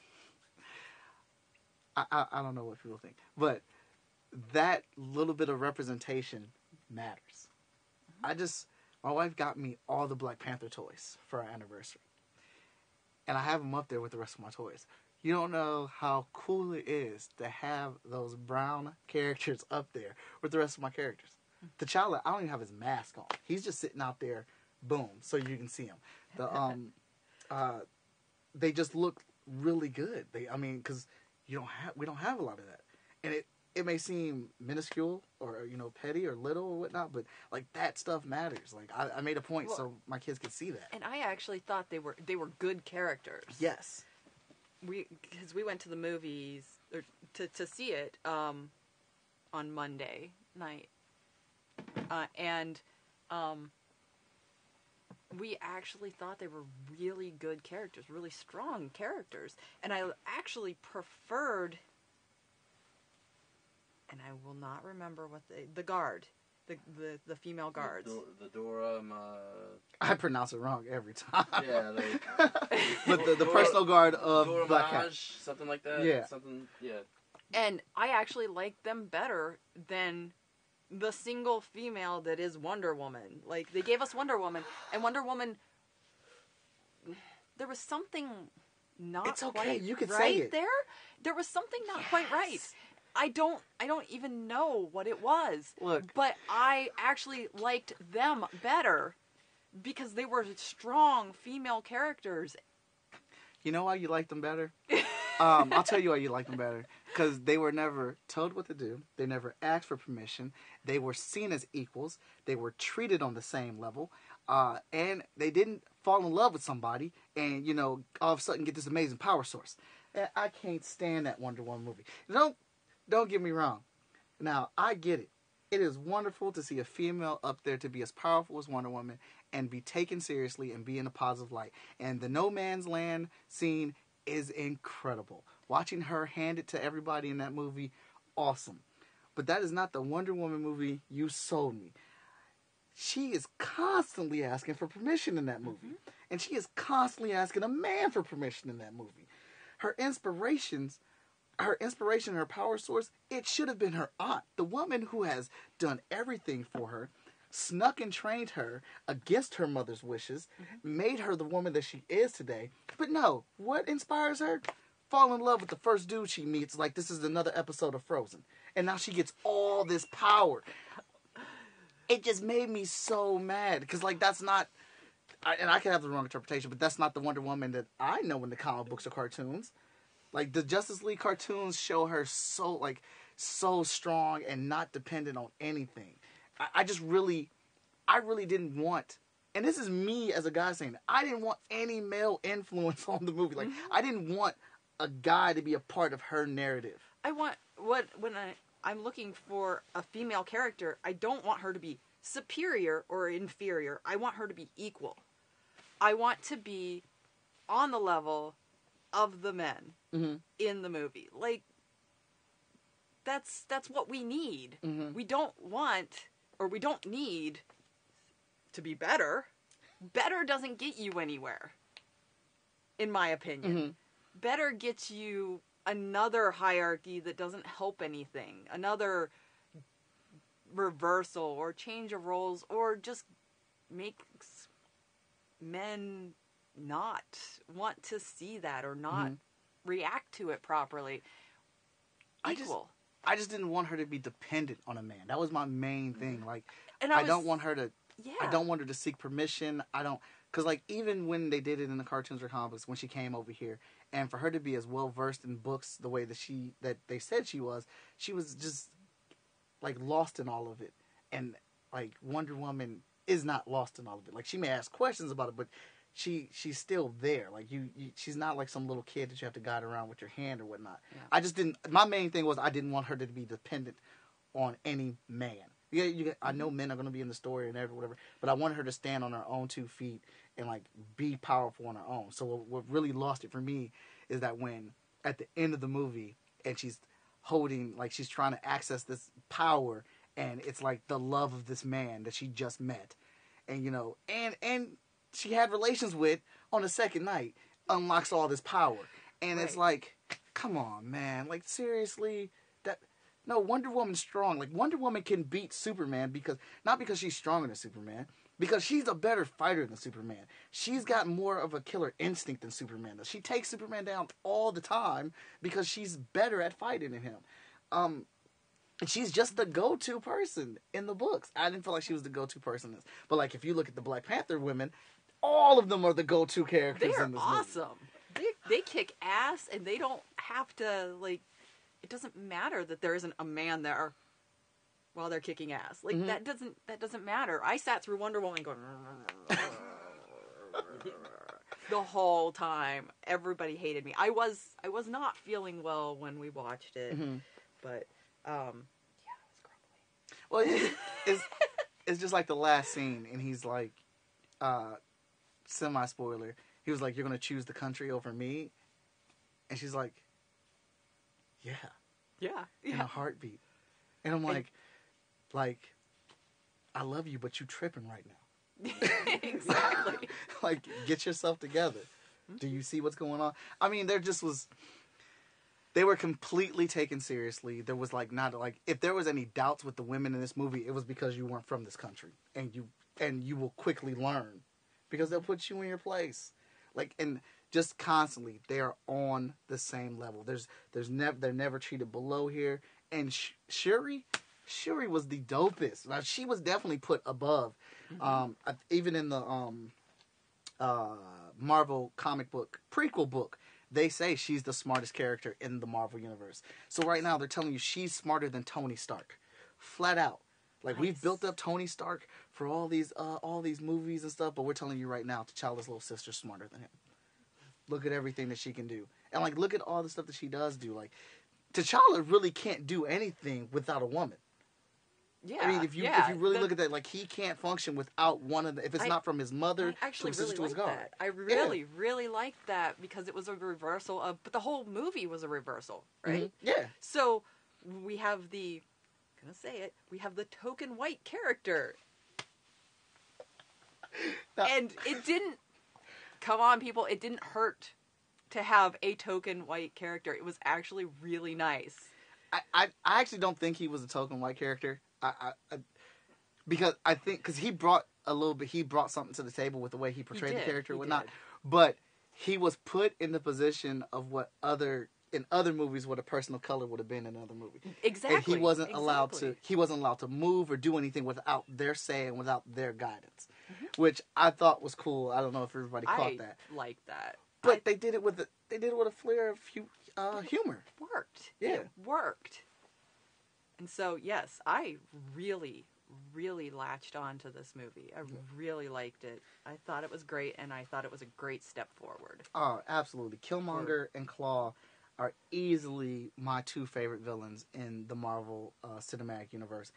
I don't know what people think. But that little bit of representation matters. My wife got me all the Black Panther toys for our anniversary. And I have them up there with the rest of my toys. You don't know how cool it is to have those brown characters up there with the rest of my characters. T'Challa, I don't even have his mask on. He's just sitting out there, boom, so you can see him. They just look really good. Because we don't have a lot of that. And it may seem minuscule or, petty or little or whatnot, but, like, that stuff matters. Like, I made a point so my kids could see that. And I actually thought they were good characters. Yes. Because we went to the movies to see it on Monday night. And we actually thought they were really good characters, really strong characters. And I actually preferred... And I will not remember what the guard, the female guards. The Dora. I pronounce it wrong every time. Yeah, but the personal guard of Dora Black Cat, something like that. Yeah, Yeah. And I actually like them better than the single female that is Wonder Woman. Like, they gave us Wonder Woman, and Wonder Woman, there was something not it's okay. quite You could right say it. There was something not quite right. I don't even know what it was. Look. But I actually liked them better because they were strong female characters. You know why you like them better? I'll tell you why you like them better. Because they were never told what to do. They never asked for permission. They were seen as equals. They were treated on the same level. And they didn't fall in love with somebody and, all of a sudden get this amazing power source. I can't stand that Wonder Woman movie. Don't get me wrong. Now, I get it. It is wonderful to see a female up there to be as powerful as Wonder Woman and be taken seriously and be in a positive light. And the No Man's Land scene is incredible. Watching her hand it to everybody in that movie, awesome. But that is not the Wonder Woman movie you sold me. She is constantly asking for permission in that movie. Mm-hmm. And she is constantly asking a man for permission in that movie. Her inspiration, her power source, it should have been her aunt. The woman who has done everything for her, snuck and trained her against her mother's wishes, made her the woman that she is today. But no, what inspires her? Fall in love with the first dude she meets like this is another episode of Frozen. And now she gets all this power. it just made me so mad because like that's not. And I could have the wrong interpretation, but that's not the Wonder Woman that I know in the comic books or cartoons. Like the Justice League cartoons show her so strong and not dependent on anything. I really didn't want, and this is me as a guy saying, I didn't want any male influence on the movie. Like I didn't want a guy to be a part of her narrative. I want I'm looking for a female character. I don't want her to be superior or inferior. I want her to be equal. I want to be on the level of the men in the movie. Like, that's what we need. We don't want, or we don't need to be better. Better doesn't get you anywhere, in my opinion. Better gets you another hierarchy that doesn't help anything. Another reversal or change of roles, or just makes men not want to see that or not react to it properly. Equal. I just didn't want her to be dependent on a man. That was my main thing. Like, I don't want her to. Yeah. I don't want her to seek permission. Because like even when they did it in the cartoons or comics, when she came over here, and for her to be as well versed in books the way that they said she was just like lost in all of it. And like Wonder Woman is not lost in all of it. Like she may ask questions about it, but she's still there. Like she's not like some little kid that you have to guide around with your hand or whatnot. Yeah. I just didn't. My main thing was I didn't want her to be dependent on any man. Yeah, I know men are going to be in the story and whatever, but I wanted her to stand on her own 2 feet and like be powerful on her own. So what really lost it for me is that when at the end of the movie and she's holding, like she's trying to access this power, and it's like the love of this man that she just met, and and she had relations with on the second night, unlocks all this power, and It's like, come on, man, like seriously. No, Wonder Woman's strong. Like, Wonder Woman can beat Superman not because she's stronger than Superman, because she's a better fighter than Superman. She's got more of a killer instinct than Superman does. She takes Superman down all the time because she's better at fighting than him. And she's just the go-to person in the books. I didn't feel like she was the go-to person in this. But, like, if you look at the Black Panther women, all of them are the go-to characters in this movie. They're awesome. They kick ass, and they don't have to, like... It doesn't matter that there isn't a man there while they're kicking ass. Like that doesn't matter. I sat through Wonder Woman going the whole time. Everybody hated me. I was not feeling well when we watched it, but yeah, it was grumbly. Well, it's just like the last scene, and he's like, semi spoiler. He was like, "You're gonna choose the country over me," and she's like, Yeah. In a heartbeat. And I'm like, I love you, but you tripping right now. Exactly. Like, get yourself together. Do you see what's going on? I mean, they were completely taken seriously. There was if there was any doubts with the women in this movie, it was because you weren't from this country. And you will quickly learn. Because they'll put you in your place. Like, and just constantly, they are on the same level. They're never treated below here. And Shuri was the dopest. Now, she was definitely put above. Even in the Marvel comic book prequel book, they say she's the smartest character in the Marvel universe. So right now, they're telling you she's smarter than Tony Stark, flat out. Like, we've built up Tony Stark for all these movies and stuff, but we're telling you right now, T'Challa's little sister's smarter than him. Look at everything that she can do. And, like, look at all the stuff that she does do. Like, T'Challa really can't do anything without a woman. Yeah. I mean, if you really look at that, like, he can't function without one of the... If it's not from his mother to his sister to his God. I really liked that because it was a reversal of... But the whole movie was a reversal, right? Yeah. So, we have the... I'm going to say it. We have the token white character. And it didn't... Come on, people. It didn't hurt to have a token white character. It was actually really nice. I actually don't think he was a token white character. Because he brought something to the table with the way he portrayed the character and whatnot. But he was put in the position of what other in other movies what a person of color would have been in another movie. Exactly. And he wasn't allowed to move or do anything without their say and without their guidance, which I thought was cool. I don't know if everybody caught that. I like that. But they did it with a flair of humor. Worked. Yeah. It worked. And so, yes, I really, really latched on to this movie. I really liked it. I thought it was great, and I thought it was a great step forward. Oh, absolutely. Killmonger and Claw are easily my two favorite villains in the Marvel Cinematic Universe.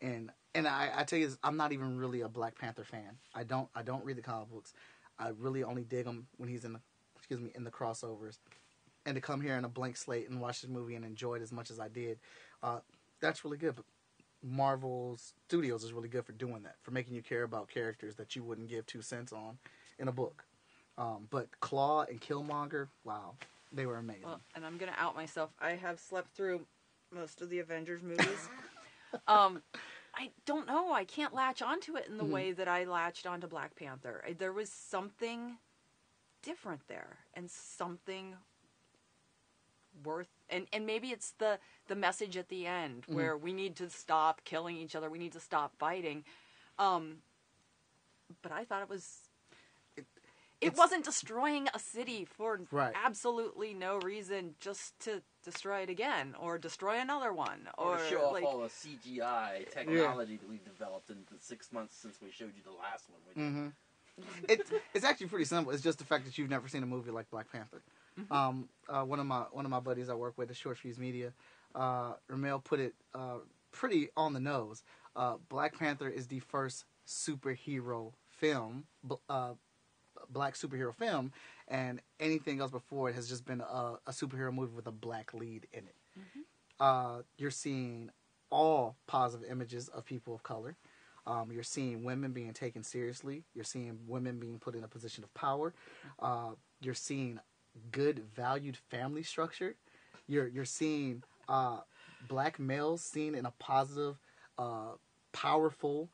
And I tell you this, I'm not even really a Black Panther fan. I don't read the comic books. I really only dig him when he's in the crossovers. And to come here in a blank slate and watch this movie and enjoy it as much as I did, that's really good. But Marvel Studios is really good for doing that, for making you care about characters that you wouldn't give 2 cents on in a book. But Claw and Killmonger, wow, they were amazing. Well, and I'm going to out myself. I have slept through most of the Avengers movies. I don't know. I can't latch onto it in the way that I latched onto Black Panther. There was something different there, and something worth, and maybe it's the message at the end where we need to stop killing each other, we need to stop fighting. But I thought it wasn't destroying a city for absolutely no reason, just to destroy it again or destroy another one, or to show off all the CGI technology that we've developed in the 6 months since we showed you the last one. It's actually pretty simple. It's just the fact that you've never seen a movie like Black Panther. One of my buddies I work with at Short Fuse Media, Ramel, put it pretty on the nose. Black Panther is the first superhero film, black superhero film, and anything else before it has just been a superhero movie with a black lead in it. You're seeing all positive images of people of color. You're seeing women being taken seriously. You're seeing women being put in a position of power. You're seeing good, valued family structure. You're seeing black males seen in a positive, powerful,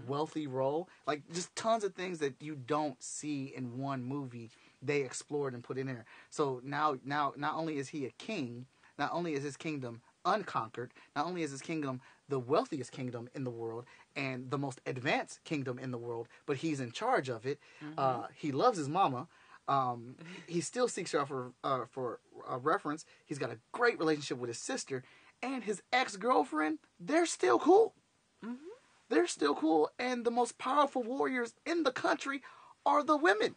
wealthy role. Like, just tons of things that you don't see in one movie, they explored and put in there. So now, not only is he a king, not only is his kingdom unconquered, not only is his kingdom the wealthiest kingdom in the world and the most advanced kingdom in the world, but he's in charge of it. He loves his mama. He still seeks her for reference. He's got a great relationship with his sister and his ex-girlfriend. They're still cool. They're still cool, and the most powerful warriors in the country are the women.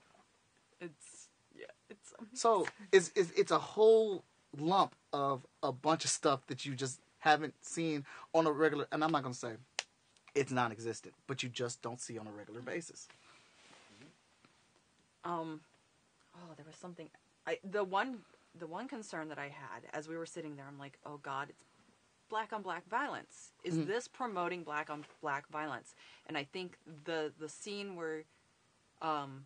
So it's a whole lump of a bunch of stuff that you just haven't seen on a regular, and I'm not going to say it's non-existent, but you just don't see on a regular basis. There was something. The one concern that I had as we were sitting there, I'm like, oh God, it's black on black violence. Is this promoting black on black violence? And I think the scene where, and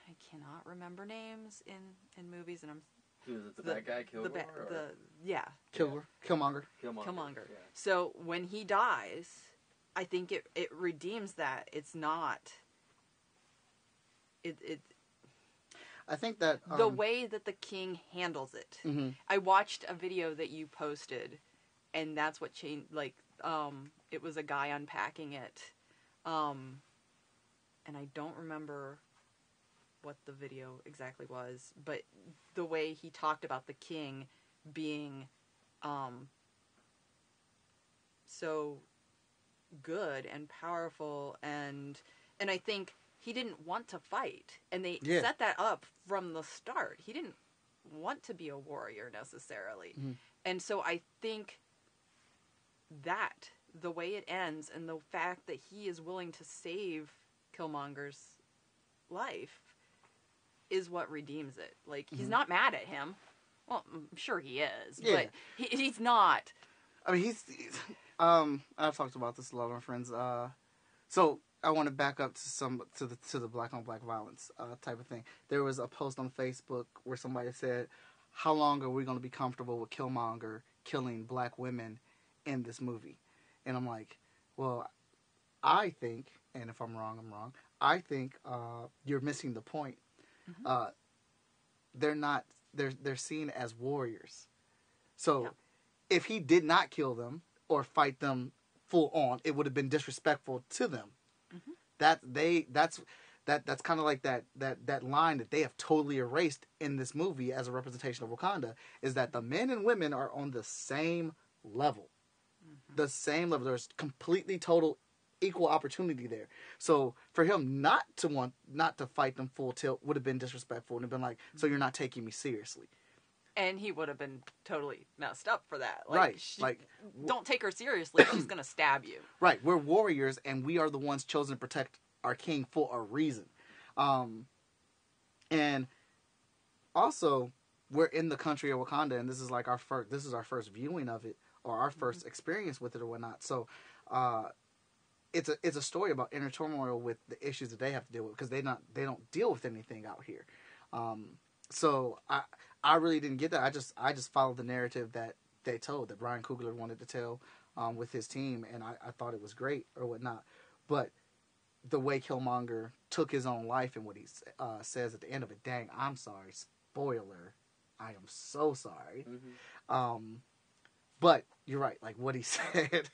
I cannot remember names in movies, and I'm. Who is it? The bad guy, Killmonger. Killmonger. Yeah. So when he dies, I think it redeems that. It's not. I think that the way that the king handles it. I watched a video that you posted, and that's what changed. Like, it was a guy unpacking it, and I don't remember what the video exactly was, but the way he talked about the king being so good and powerful, and I think he didn't want to fight, and they set that up from the start. He didn't want to be a warrior necessarily. And so I think that the way it ends and the fact that he is willing to save Killmonger's life is what redeems it. Like, he's not mad at him. Well, I'm sure he is, but he's not. I mean, he's I've talked about this a lot with my friends. So I want to back up to the black on black violence type of thing. There was a post on Facebook where somebody said, "How long are we going to be comfortable with Killmonger killing black women in this movie?" And I'm like, well, I think, and if I'm wrong, I'm wrong. I think you're missing the point. They're not they're seen as warriors. So Yeah. if he did not kill them or fight them full on, it would have been disrespectful to them. Mm-hmm. That's kind of like that line that they have totally erased in this movie as a representation of Wakanda, is that the men and women are on the same level. Mm-hmm. The same level. There's completely total equal opportunity there. So for him not to fight them full tilt would have been disrespectful and have been like, so you're not taking me seriously. And he would have been totally messed up for that. Right. Don't take her seriously. She's going to stab you. Right. We're warriors, and we are the ones chosen to protect our king for a reason. And also, we're in the country of Wakanda, and this is like our first viewing of it, or our first experience with it, or whatnot. So, it's a story about inner turmoil with the issues that they have to deal with, because they don't deal with anything out here. So I really didn't get that. I just followed the narrative that they told, that Ryan Coogler wanted to tell with his team, and I thought it was great or whatnot. But the way Killmonger took his own life and what he says at the end of it, dang, I'm sorry, spoiler, I am so sorry. Mm-hmm. But you're right, like what he said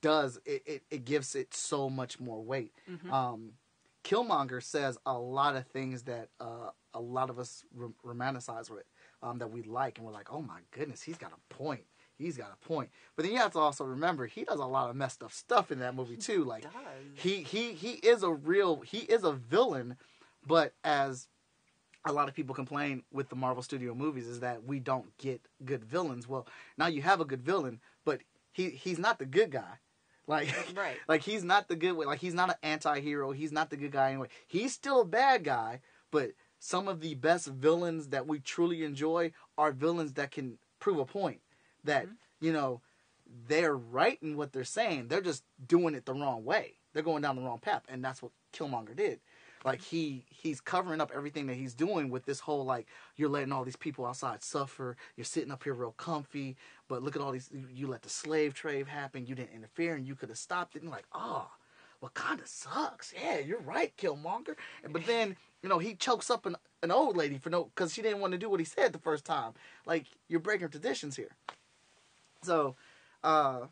does it gives it so much more weight. Mm-hmm. Killmonger says a lot of things that a lot of us romanticize with, that we like, and we're like, oh my goodness, he's got a point. He's got a point. But then you have to also remember, he does a lot of messed up stuff in that movie too. Like he is a villain, but as a lot of people complain with the Marvel Studio movies, is that we don't get good villains. Well, now you have a good villain, but he's not the good guy. Like, right. Like he's not the good way. Like he's not an anti-hero. He's not the good guy anyway. He's still a bad guy, but some of the best villains that we truly enjoy are villains that can prove a point. That, they're right in what they're saying. They're just doing it the wrong way. They're going down the wrong path. And that's what Killmonger did. Like, he's covering up everything that he's doing with this whole, like, you're letting all these people outside suffer. You're sitting up here real comfy. But look at all these, you let the slave trade happen. You didn't interfere, and you could have stopped it. And like, Wakanda sucks. Yeah, you're right, Killmonger. But then, he chokes up an old lady because she didn't want to do what he said the first time. Like, you're breaking traditions here. So, at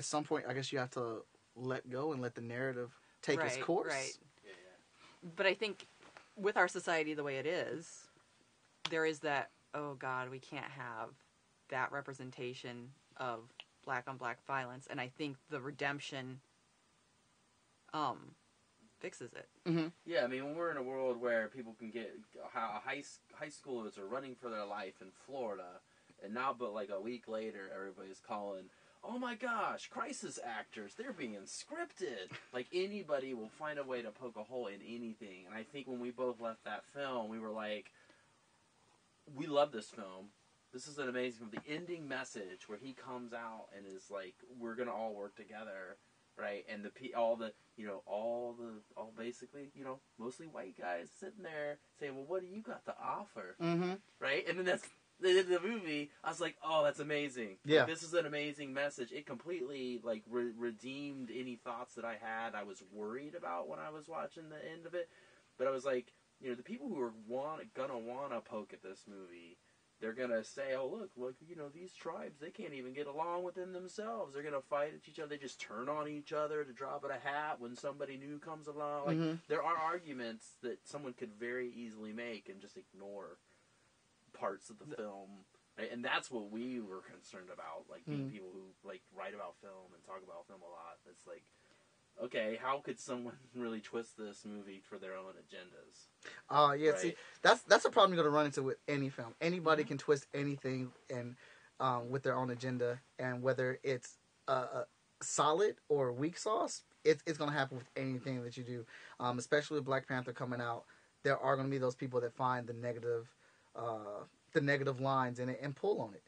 some point, I guess you have to let go and let the narrative take its course. Right. Yeah. But I think with our society the way it is, there is that, oh God, we can't have that representation of black on black violence. And I think the redemption fixes it. Mm-hmm. Yeah, I mean, when we're in a world where people can get high schoolers are running for their life in Florida, and now, but like a week later, everybody's calling, oh my gosh, crisis actors, they're being scripted. Like, anybody will find a way to poke a hole in anything. And I think when we both left that film, we were like, we love this film. This is an amazing film. The ending message where he comes out and is like, we're going to all work together. Right, and basically, mostly white guys sitting there saying, well, what do you got to offer? Mm-hmm. Right, and then that's the movie. I was like, oh, that's amazing. Yeah, like, this is an amazing message. It completely redeemed any thoughts that I had. I was worried about when I was watching the end of it, but I was like, the people who are gonna wanna poke at this movie, they're going to say, oh, look, these tribes, they can't even get along within themselves. They're going to fight at each other. They just turn on each other to drop at a hat when somebody new comes along. Like, there are arguments that someone could very easily make and just ignore parts of the film. Right? And that's what we were concerned about, like, being people who, like, write about film and talk about film a lot. It's like, okay, how could someone really twist this movie for their own agendas? Yeah, right? See, that's a problem you're going to run into with any film. Anybody can twist anything and with their own agenda, and whether it's solid or weak sauce, it's going to happen with anything that you do. Especially with Black Panther coming out, there are going to be those people that find the negative lines in it and pull on it.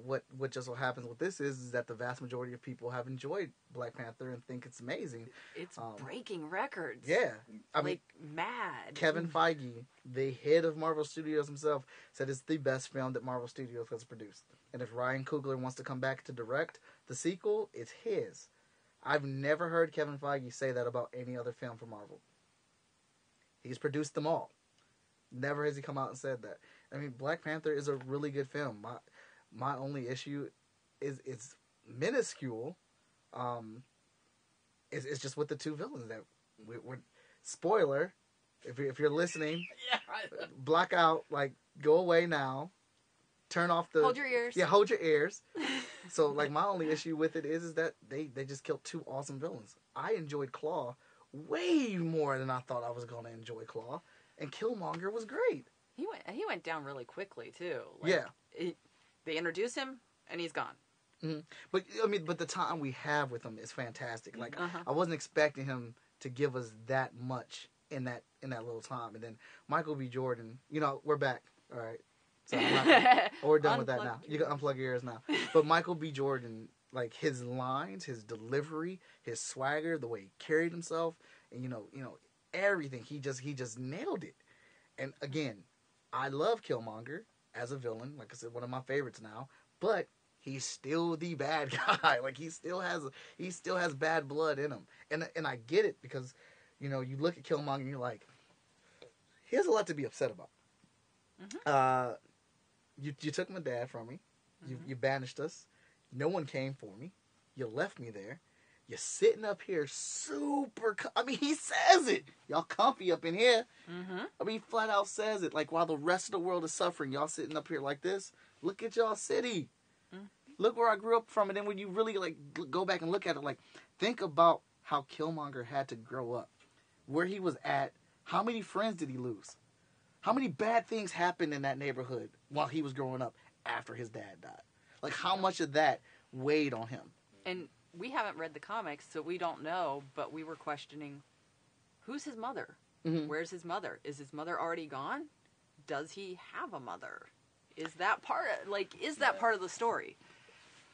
What just so happens with this is that the vast majority of people have enjoyed Black Panther and think it's amazing. It's breaking records. Yeah. I mean, mad. Kevin Feige, the head of Marvel Studios himself, said it's the best film that Marvel Studios has produced. And if Ryan Coogler wants to come back to direct the sequel, it's his. I've never heard Kevin Feige say that about any other film for Marvel. He's produced them all. Never has he come out and said that. I mean, Black Panther is a really good film. My only issue is it's minuscule. It's just with the two villains that we're spoiler. If you're listening, block out, like, go away now. Turn off the... Hold your ears. Yeah, hold your ears. So, like, my only issue with it is that they just killed two awesome villains. I enjoyed Claw way more than I thought I was going to enjoy Claw. And Killmonger was great. He went down really quickly, too. Like, yeah. They introduce him, and he's gone. Mm-hmm. But, I mean, the time we have with him is fantastic. Like, I wasn't expecting him to give us that much in that little time. And then Michael B. Jordan, you know, we're back. All right. So we're done with that now. You can unplug your ears now. But Michael B. Jordan, like, his lines, his delivery, his swagger, the way he carried himself, and you know everything. He just nailed it. And again, I love Killmonger as a villain. Like I said, one of my favorites now. But he's still the bad guy. Like, he still has bad blood in him. And I get it because, you know, you look at Killmonger and you're like, he has a lot to be upset about. Mm-hmm. You took my dad from me. Mm-hmm. You banished us. No one came for me. You left me there. You're sitting up here super... I mean, he says it. Y'all comfy up in here. Mm-hmm. I mean, he flat out says it. Like, while the rest of the world is suffering, y'all sitting up here like this. Look at y'all city. Mm-hmm. Look where I grew up from. And then when you really, like, go back and look at it, like, think about how Killmonger had to grow up. Where he was at. How many friends did he lose? How many bad things happened in that neighborhood while he was growing up after his dad died? Like, how much of that weighed on him? And we haven't read the comics, so we don't know, but we were questioning, who's his mother? Mm-hmm. Where's his mother? Is his mother already gone? Does he have a mother? Is that part of the story?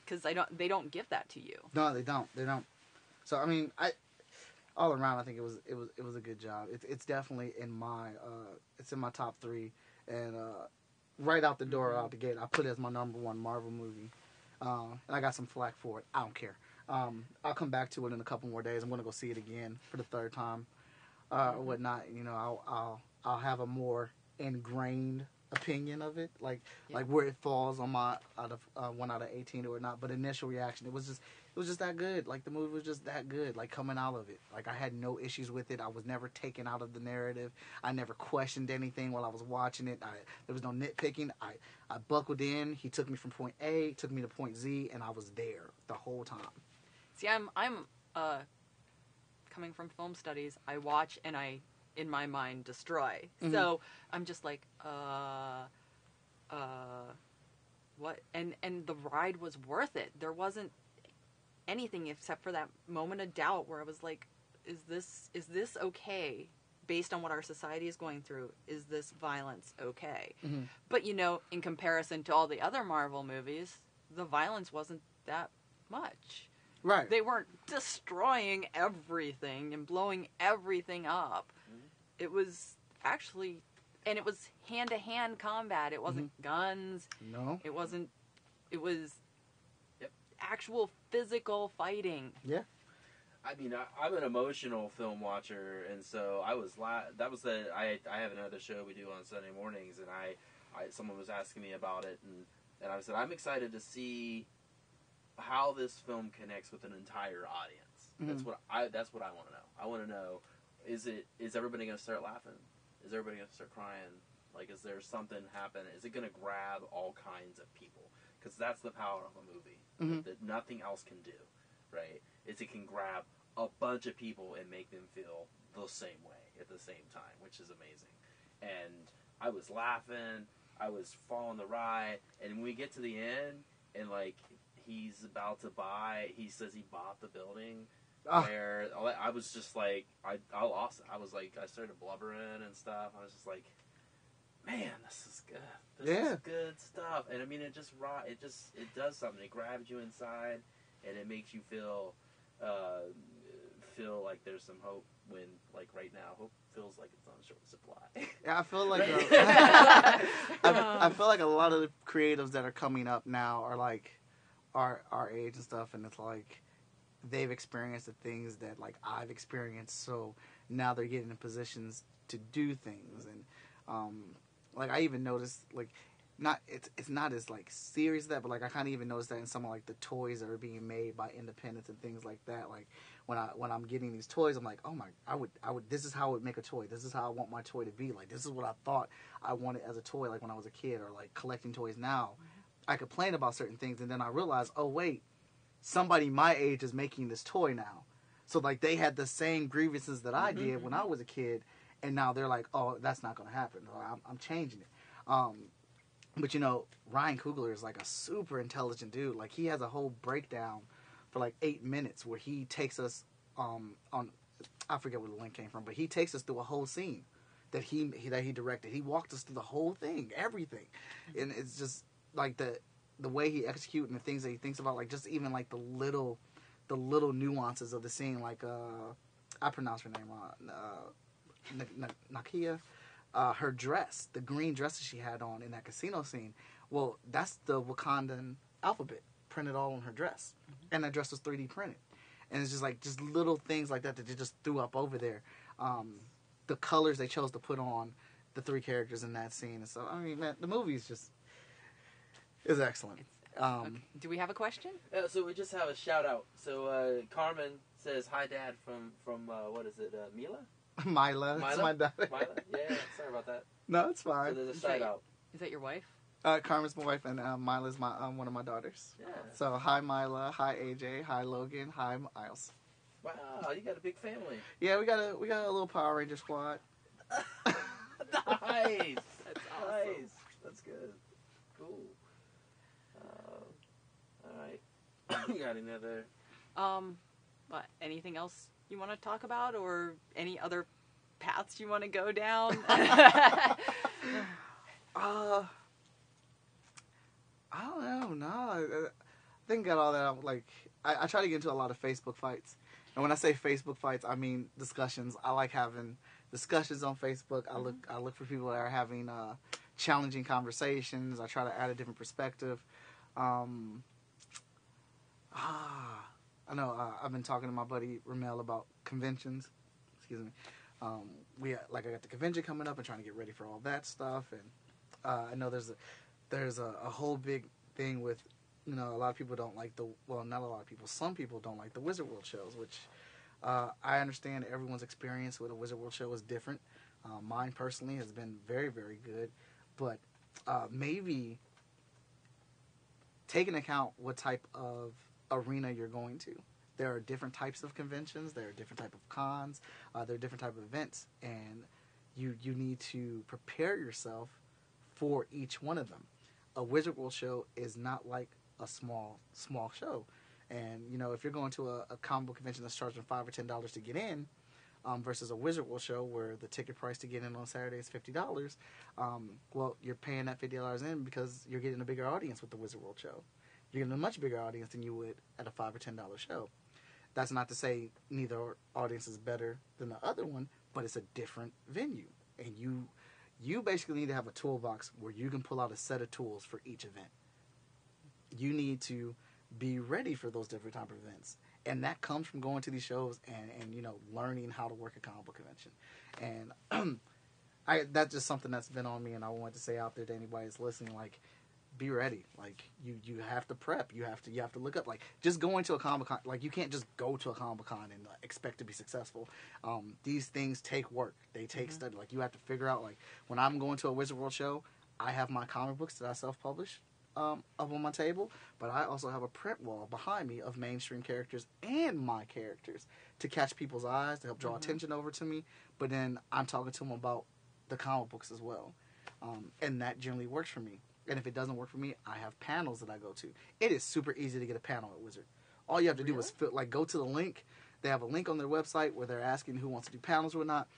Because they don't give that to you. No, they don't. They don't. So, I mean, all around, I think it was a good job. It's definitely in my top 3, and right out the door, out the gate, I put it as my number 1 Marvel movie, and I got some flack for it. I don't care. I'll come back to it in a couple more days. I'm gonna go see it again for the 3rd time, or whatnot. You know, I'll have a more ingrained opinion of it, like where it falls on my 1 out of 18 or not. But initial reaction, it was just that good. Like, the movie was just that good. Like, coming out of it, like, I had no issues with it. I was never taken out of the narrative. I never questioned anything while I was watching it. There was no nitpicking. I buckled in. He took me from point A, took me to point Z, and I was there the whole time. See, I'm coming from film studies. I watch and I, in my mind, destroy. Mm-hmm. So I'm just like, what? And the ride was worth it. There wasn't anything except for that moment of doubt where I was like, is this okay based on what our society is going through? Is this violence okay? Mm-hmm. But, you know, in comparison to all the other Marvel movies, the violence wasn't that much. Right. They weren't destroying everything and blowing everything up. Mm-hmm. It was actually, and it was hand-to-hand combat. It wasn't guns. No. It was actual physical fighting. Yeah. I mean, I'm an emotional film watcher, and so I was I have another show we do on Sunday mornings, and someone was asking me about it, and I said I'm excited to see how this film connects with an entire audience. Mm-hmm. That's what I want to know. I want to know, is everybody going to start laughing? Is everybody going to start crying? Like, is there something happen? Is it going to grab all kinds of people? Because that's the power of a movie that nothing else can do, right? Is it can grab a bunch of people and make them feel the same way at the same time, which is amazing. And I was laughing, I was following the ride, and when we get to the end, and like he says he bought the building, where I was just like, I lost it. I was like, I started blubbering and stuff. I was just like, man, this is good. This is good stuff. And I mean, it does something. It grabs you inside, and it makes you feel like there's some hope when, like, right now, hope feels like it's on short supply. Yeah, I feel like I feel like a lot of the creatives that are coming up now are like our age and stuff, and it's like they've experienced the things that like I've experienced. So now they're getting in positions to do things. And like I even noticed, like, it's not as like serious as that, but like I kind of even noticed that in some of like the toys that are being made by independents and things like that. Like when I'm getting these toys, I'm like, oh my, I would this is how I would make a toy. This is how I want my toy to be. Like, this is what I thought I wanted as a toy, like when I was a kid, or like collecting toys now. I complain about certain things, and then I realize, oh wait, somebody my age is making this toy now. So like they had the same grievances that I did when I was a kid, and now they're like, oh, that's not going to happen. Or I'm changing it. But you know, Ryan Coogler is like a super intelligent dude. Like he has a whole breakdown for like 8 minutes where he takes us on, I forget where the link came from, but he takes us through a whole scene that he directed. He walked us through the whole thing, everything, and it's just like the way he executes and the things that he thinks about, like just even like the little nuances of the scene. Like I pronounce her name wrong, Nakia. Her dress, the green dress that she had on in that casino scene, well, that's the Wakandan alphabet printed all on her dress. And that dress was 3D printed. And it's just like, just little things like that they just threw up over there. The colors they chose to put on the 3 characters in that scene. And so, I mean, man, the movie is excellent. Okay. Do we have a question? So we just have a shout out. So Carmen says, hi, Dad, from what is it, Mila? Mila? It's my daughter. Mila? Yeah, sorry about that. No, it's fine. So there's a shout out. Is that your wife? Carmen's my wife, and Mila's my one of my daughters. Yeah. So hi Mila, hi AJ, hi Logan, hi Miles. Wow, you got a big family. Yeah, we got a little Power Ranger squad. Nice. That's awesome. Nice. That's good. Cool. All right. You got any other? What? Anything else you want to talk about, or any other paths you want to go down? I don't know. No, I think got all that. Like, I try to get into a lot of Facebook fights, and when I say Facebook fights, I mean discussions. I like having discussions on Facebook. I look for people that are having challenging conversations. I try to add a different perspective. I know I've been talking to my buddy Ramel about conventions. Excuse me. I got the convention coming up and trying to get ready for all that stuff. And I know there's a whole big thing with, you know, a lot of people don't like not a lot of people. Some people don't like the Wizard World shows, which I understand everyone's experience with a Wizard World show is different. Mine personally has been very, very good, but maybe take into account what type of arena you're going to. There are different types of conventions. There are different type of cons. There are different type of events, and you need to prepare yourself for each one of them. A Wizard World show is not like a small show, and you know, if you're going to a comic book convention that's charging $5 or $10 to get in, versus a Wizard World show where the ticket price to get in on Saturday is $50, well, you're paying that $50 in because you're getting a bigger audience with the Wizard World show. You're getting a much bigger audience than you would at a $5 or $10 show. That's not to say neither audience is better than the other one, but it's a different venue. And you basically need to have a toolbox where you can pull out a set of tools for each event. You need to be ready for those different type of events. And that comes from going to these shows and you know, learning how to work a comic book convention. And that's just something that's been on me, and I want to say out there to anybody that's listening, like, be ready. Like, you have to prep. You have to look up. Like, just going to a Comic-Con, like, you can't just go to a Comic-Con and expect to be successful. These things take work. They take study. Like, you have to figure out, like, when I'm going to a Wizard World show, I have my comic books that I self-publish up on my table, but I also have a print wall behind me of mainstream characters and my characters to catch people's eyes, to help draw attention over to me, but then I'm talking to them about the comic books as well. And that generally works for me. And if it doesn't work for me, I have panels that I go to. It is super easy to get a panel at Wizard. All you have to do is go to the link. They have a link on their website where they're asking who wants to do panels or not.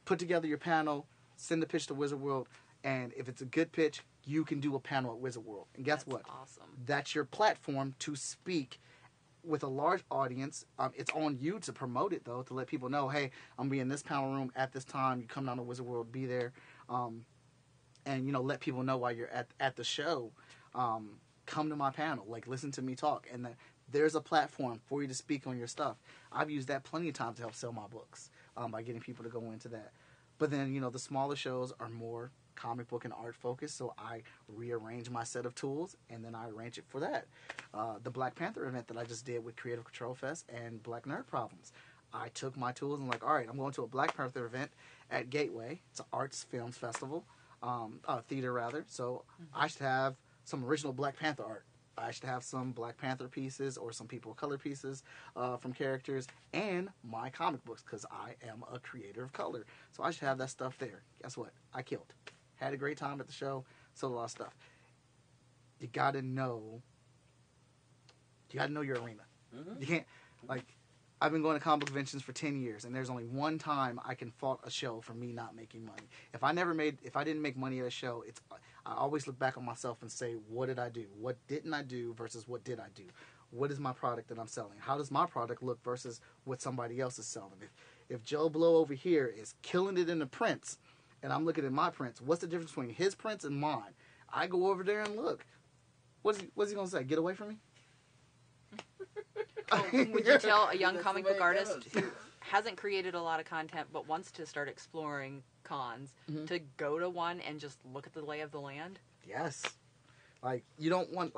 Put together your panel, send the pitch to Wizard World, and if it's a good pitch, you can do a panel at Wizard World. And guess what? Awesome. That's your platform to speak with a large audience. It's on you to promote it, though, to let people know, hey, I'm going to be in this panel room at this time. You come down to Wizard World, be there. And, you know, let people know while you're at the show, come to my panel, like, listen to me talk. And there's a platform for you to speak on your stuff. I've used that plenty of times to help sell my books. by getting people to go into that. But then, the smaller shows are more comic book and art focused, so I rearrange my set of tools, and then I arrange it for that. The Black Panther event that I just did with Creative Control Fest and Black Nerd Problems, I took my tools and all right, I'm going to a Black Panther event at Gateway. It's an arts films festival, theater rather, so I should have some original Black Panther art. I should have some Black Panther pieces or some people of color pieces from characters and my comic books, because I am a creator of color. So I should have that stuff there. Guess what? I killed. Had a great time at the show. Sold a lot of stuff. You gotta know your arena. You can't, I've been going to comic book conventions for 10 years, and there's only one time I can fault a show for me not making money. If I didn't make money at a show, I always look back on myself and say, what did I do? What didn't I do versus what did I do? What is my product that I'm selling? How does my product look versus what somebody else is selling? If Joe Blow over here is killing it in the prints, and I'm looking at my prints, what's the difference between his prints and mine? I go over there and look. What's he going to say? Get away from me? Would you tell a young comic book artist who hasn't created a lot of content but wants to start exploring cons to go to one and just look at the lay of the land? Yes. You don't want,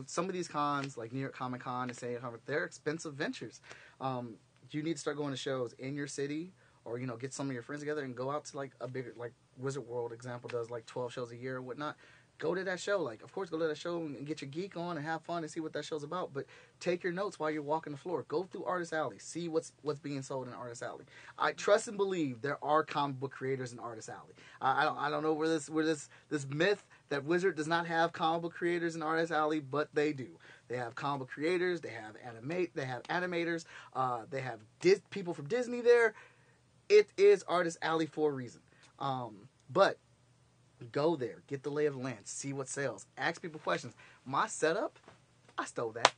some of these cons, like New York Comic Con and San Diego Comic, they're expensive ventures. You need to start going to shows in your city, or, get some of your friends together and go out to, a bigger, Wizard World, example, does, 12 shows a year or whatnot. Go to that show. Of course, go to that show and get your geek on and have fun and see what that show's about. But take your notes while you're walking the floor. Go through Artist Alley. See what's being sold in Artist Alley. I trust and believe there are comic book creators in Artist Alley. I don't know where this myth that Wizard does not have comic book creators in Artist Alley, but they do. They have comic book creators. They have animators. They have people from Disney there. It is Artist Alley for a reason. But go there, get the lay of the land, see what sells, ask people questions. My setup, I stole that.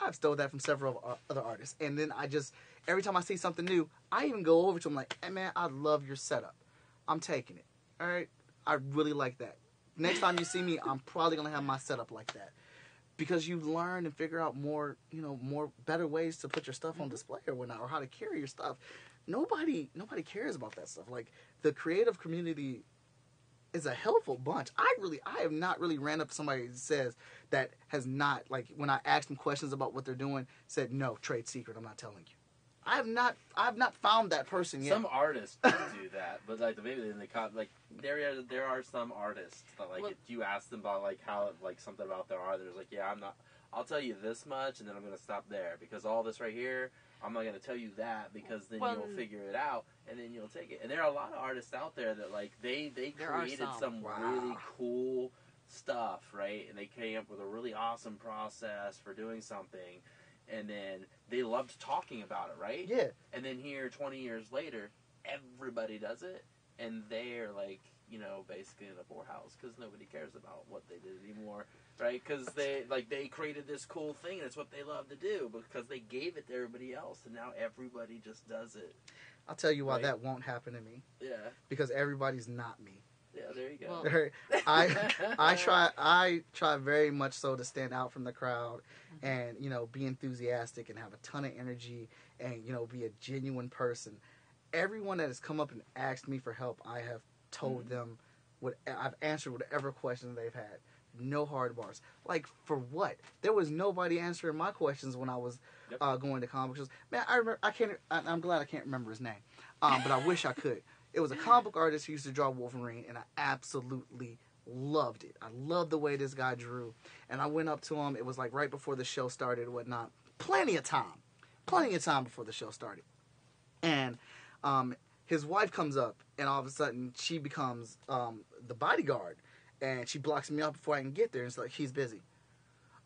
I've stole that from several other artists. And then every time I see something new, I even go over to them hey man, I love your setup. I'm taking it. All right? I really like that. Next time you see me, I'm probably going to have my setup like that. Because you learn and figure out more better ways to put your stuff on display or whatnot, or how to carry your stuff. Nobody cares about that stuff. The creative community is a helpful bunch. I have not really ran up to somebody that says that has not, when I asked them questions about what they're doing, said, no, trade secret, I'm not telling you. I have not found that person yet. Some artists do that, but maybe in the there are some artists that if you ask them about how something about their art, there's I'll tell you this much and then I'm gonna stop there because all this right here, I'm not gonna tell you that because then you'll figure it out and then you'll take it. And there are a lot of artists out there that they created some really cool stuff, right? And they came up with a really awesome process for doing something. And then they loved talking about it, right? Yeah. And then here, 20 years later, everybody does it, and they're basically in a poorhouse because nobody cares about what they did anymore, right? Because they created this cool thing, and it's what they love to do because they gave it to everybody else, and now everybody just does it. I'll tell you why that won't happen to me. Yeah. Because everybody's not me. Yeah, there you go. Well, I try very much so to stand out from the crowd and, be enthusiastic and have a ton of energy and, be a genuine person. Everyone that has come up and asked me for help, I have told them I've answered whatever question they've had. No hard bars. For what? There was nobody answering my questions when I was going to comic shows. Man, I'm glad I can't remember his name. But I wish I could. It was a comic book artist who used to draw Wolverine, and I absolutely loved it. I loved the way this guy drew. And I went up to him. It was right before the show started and whatnot. Plenty of time before the show started. And his wife comes up, and all of a sudden she becomes the bodyguard. And she blocks me out before I can get there. And it's he's busy.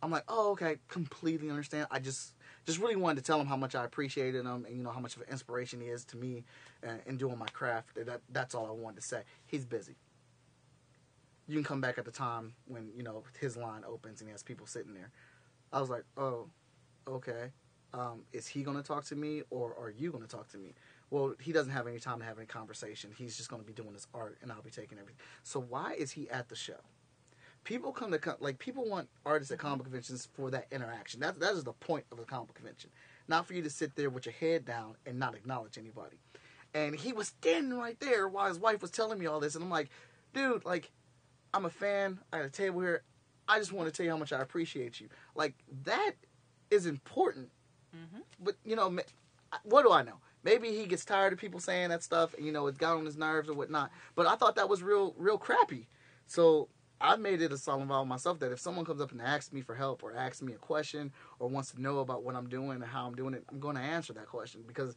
I'm oh, okay, completely understand. I just really wanted to tell him how much I appreciated him and, how much of an inspiration he is to me in doing my craft. That's all I wanted to say. He's busy. You can come back at the time when, his line opens and he has people sitting there. I was oh, okay. Is he going to talk to me or are you going to talk to me? Well, he doesn't have any time to have any conversation. He's just going to be doing his art and I'll be taking everything. So why is he at the show? People people want artists at comic conventions for that interaction. That is the point of a comic convention. not for you to sit there with your head down and not acknowledge anybody. And he was standing right there while his wife was telling me all this, and I'm like, dude, like, I'm a fan. I got a table here. I just want to tell you how much I appreciate you. Like, that is important. Mm-hmm. But, you know, what do I know? Maybe he gets tired of people saying that stuff, and, you know, it got on his nerves or whatnot. But I thought that was real crappy. So I made it a solemn vow myself that if someone comes up and asks me for help or asks me a question or wants to know about what I'm doing and how I'm doing it, I'm going to answer that question because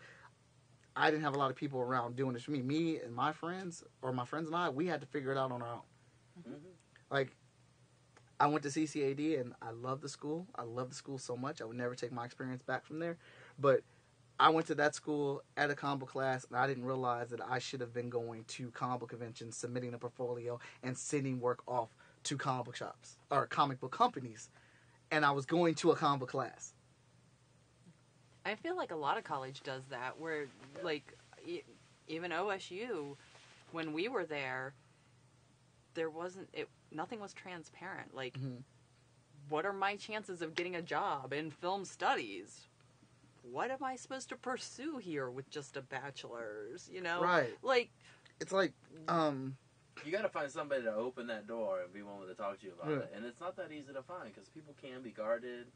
I didn't have a lot of people around doing this for me. Me and my friends, or my friends and I, we had to figure it out on our own. Mm-hmm. Like, I went to CCAD and I love the school. I love the school so much. I would never take my experience back from there. But I went to that school at a comic book class, and I didn't realize that I should have been going to comic book conventions, submitting a portfolio, and sending work off to comic book shops or comic book companies. And I was going to a comic book class. I feel like a lot of college does that, where, like, even OSU, when we were there, nothing was transparent. Like, what are my chances of getting a job in film studies? What am I supposed to pursue here with just a bachelor's, you know? Right. Like, it's like, you got to find somebody to open that door and be willing to talk to you about it. And it's not that easy to find because people can be guarded.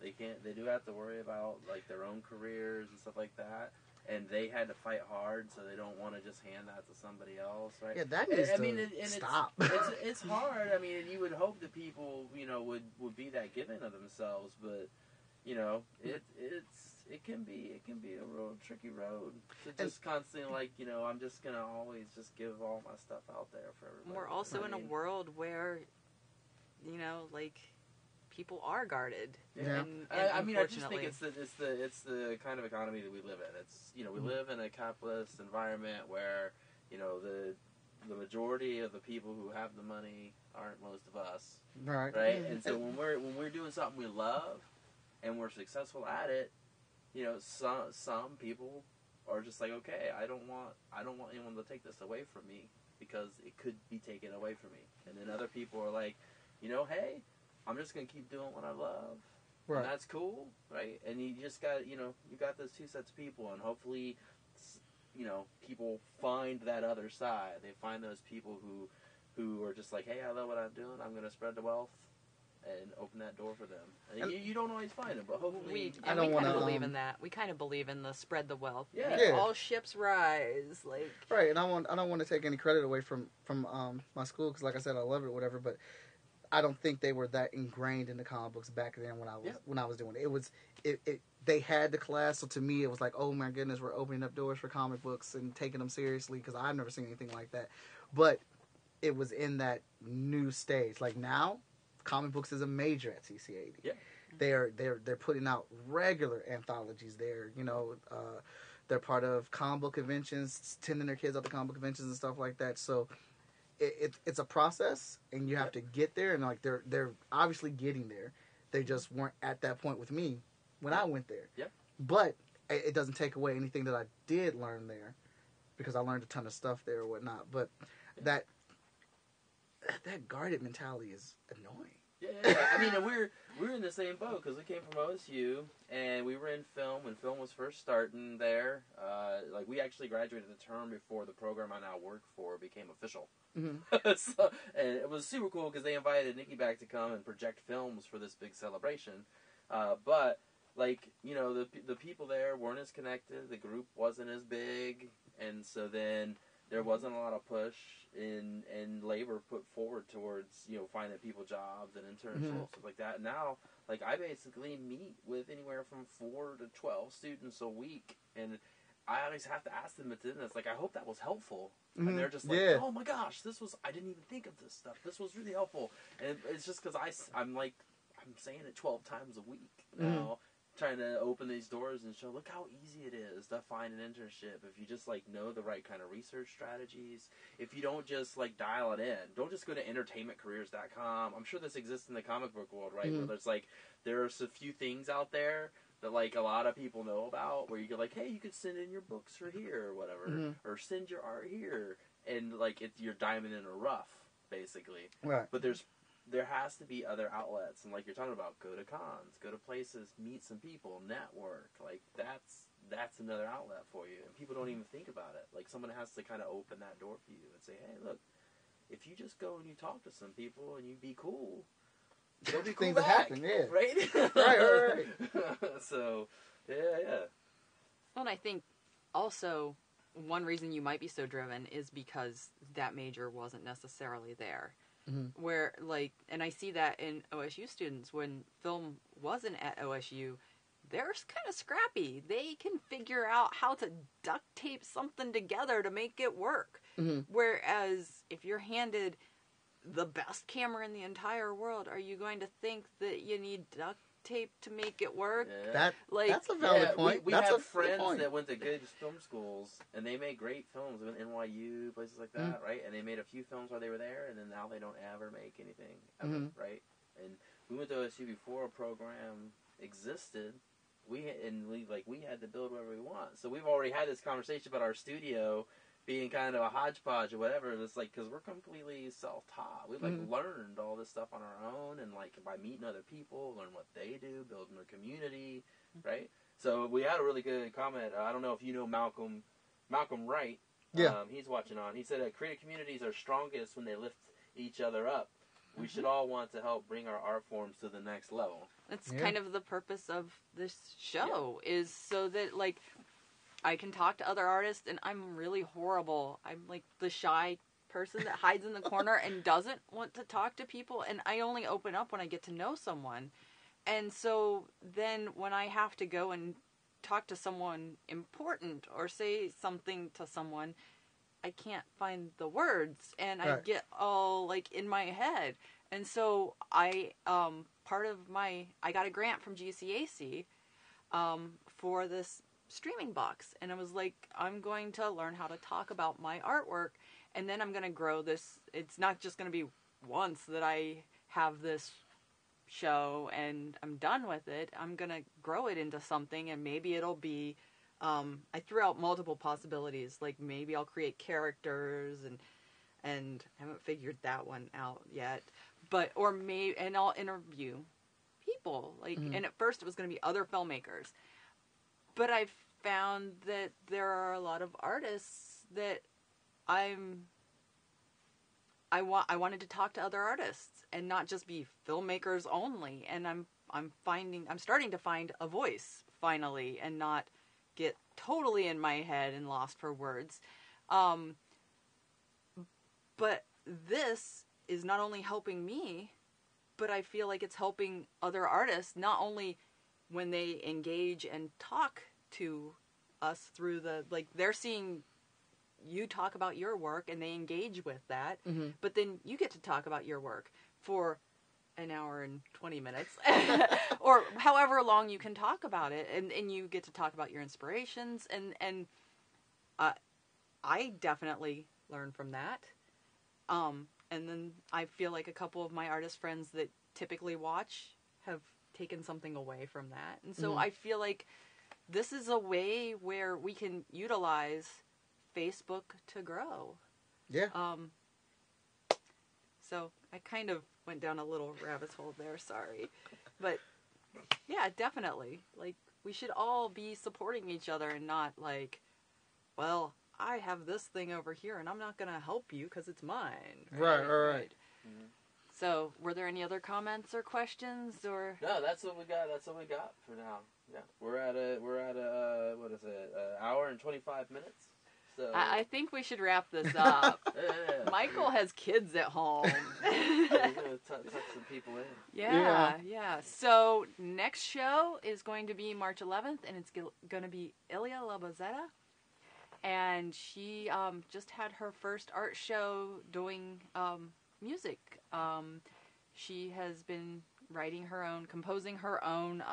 They do have to worry about, like, their own careers and stuff like that. And they had to fight hard, so they don't want to just hand that to somebody else, right? Yeah, that needs to stop. It's hard. I mean, you would hope that people, you know, would be that giving of themselves, but, you know, it can be a real tricky road to just constantly, like, you know, I'm just gonna always just give all my stuff out there for everybody. We're also in a world where, you know, like, people are guarded. Yeah. And I mean, I just think it's the kind of economy that we live in. It's, you know, we live in a capitalist environment where, you know, the majority of the people who have the money aren't most of us. Right. And so when we're doing something we love and we're successful at it, you know, some people are just like, okay, I don't want anyone to take this away from me because it could be taken away from me. And then other people are like, you know, hey, I'm just going to keep doing what I love. Right. And that's cool, right? And you just got, you know, you got those two sets of people, and hopefully, you know, people find that other side. They find those people who are just like, hey, I love what I'm doing. I'm going to spread the wealth and open that door for them. And you don't always find them, but hopefully... we kind of believe in that. We kind of believe in the spread the wealth. Yeah. All ships rise. Like, right, and I don't want to take any credit away from my school, because like I said, I love it or whatever, but I don't think they were that ingrained in the comic books back then when I was doing it. They had the class, so to me it was like, oh my goodness, we're opening up doors for comic books and taking them seriously, because I've never seen anything like that. But it was in that new stage. Like now, comic books is a major at CCAD. Yeah. They're putting out regular anthologies. They're part of comic book conventions, sending their kids out to comic book conventions and stuff like that. So it's a process, and you have to get there. And like they're obviously getting there. They just weren't at that point with me when I went there. Yeah. But it doesn't take away anything that I did learn there, because I learned a ton of stuff there or whatnot. But that guarded mentality is annoying. Yeah. I mean, we're in the same boat, because we came from OSU, and we were in film when film was first starting there. Like, we actually graduated the term before the program I now work for became official. Mm-hmm. And it was super cool, because they invited Nikki back to come and project films for this big celebration. But, like, you know, the people there weren't as connected. The group wasn't as big, and so then there wasn't a lot of push in labor put forward towards, you know, finding people jobs and internships, stuff like that. Now, like, I basically meet with anywhere from 4 to 12 students a week, and I always have to ask them at the end, it's like, I hope that was helpful. Mm-hmm. And they're just like, oh my gosh, I didn't even think of this stuff. This was really helpful. And it's just because I'm saying it 12 times a week now. Trying to open these doors and show, look how easy it is to find an internship if you just, like, know the right kind of research strategies. If you don't just, like, dial it in. Don't just go to entertainmentcareers.com. I'm sure this exists in the comic book world, right? Where there's, like, there's a few things out there that, like, a lot of people know about, where you go, like, hey, you could send in your books for here or whatever, or send your art here, and, like, you're diamond in a rough, basically. Right. But there's there has to be other outlets, and like you're talking about, go to cons, go to places, meet some people, network. Like that's another outlet for you, and people don't even think about it. Like someone has to kind of open that door for you and say, hey, look, if you just go and you talk to some people and you be cool, they'll be cool Things back, happen, yeah. right? right. So yeah. Well, and I think also one reason you might be so driven is because that major wasn't necessarily there. Mm-hmm. Where, like, and I see that in OSU students, when film wasn't at OSU, they're kind of scrappy. They can figure out how to duct tape something together to make it work. Mm-hmm. Whereas if you're handed the best camera in the entire world, are you going to think that you need duct tape to make it work? Yeah. That's a valid point. We That's have a friends point. that went to good film schools, and they made great films in NYU, places like that, right? And they made a few films while they were there, and then now they don't ever make anything, ever, right? And we went to OSU before a program existed. We had to build whatever we want. So we've already had this conversation about our studio being kind of a hodgepodge or whatever. It's like, because we're completely self-taught. We've learned all this stuff on our own, and like by meeting other people, learn what they do, building a community, right? So we had a really good comment. I don't know if you know Malcolm Wright. Yeah. He's watching on. He said creative communities are strongest when they lift each other up. We should all want to help bring our art forms to the next level. That's kind of the purpose of this show, is so that, like, I can talk to other artists, and I'm really horrible. I'm like the shy person that hides in the corner and doesn't want to talk to people, and I only open up when I get to know someone. And so then when I have to go and talk to someone important or say something to someone, I can't find the words, and I get all like in my head. And so I got a grant from GCAC for this streaming box, and I was like, I'm going to learn how to talk about my artwork, and then I'm going to grow this. It's not just going to be once that I have this show and I'm done with it. I'm going to grow it into something, and maybe it'll be I threw out multiple possibilities, like maybe I'll create characters, and I haven't figured that one out yet, and I'll interview people, like, and at first it was going to be other filmmakers, but I've found that there are a lot of artists that I wanted to talk to other artists and not just be filmmakers only, and I'm starting to find a voice finally and not get totally in my head and lost for words. But this is not only helping me, but I feel like it's helping other artists, not only when they engage and talk to us through they're seeing you talk about your work and they engage with that, but then you get to talk about your work for an hour and 20 minutes or however long you can talk about it, and you get to talk about your inspirations, and I definitely learn from that, and then I feel like a couple of my artist friends that typically watch have taken something away from that, and so I feel like this is a way where we can utilize Facebook to grow. Yeah. So I kind of went down a little rabbit hole there, sorry. But yeah, definitely. Like, we should all be supporting each other and not like, well, I have this thing over here and I'm not going to help you because it's mine. Right. Mm-hmm. So, were there any other comments or questions, or? No, that's what we got. That's what we got for now. Yeah, we're at what is it? Hour and 25 minutes. So I think we should wrap this up. yeah. Michael has kids at home. We're gonna tuck some people in. Yeah. So next show is going to be March 11th, and it's going to be Ilia Labazetta. And she just had her first art show doing music. She has been writing composing her own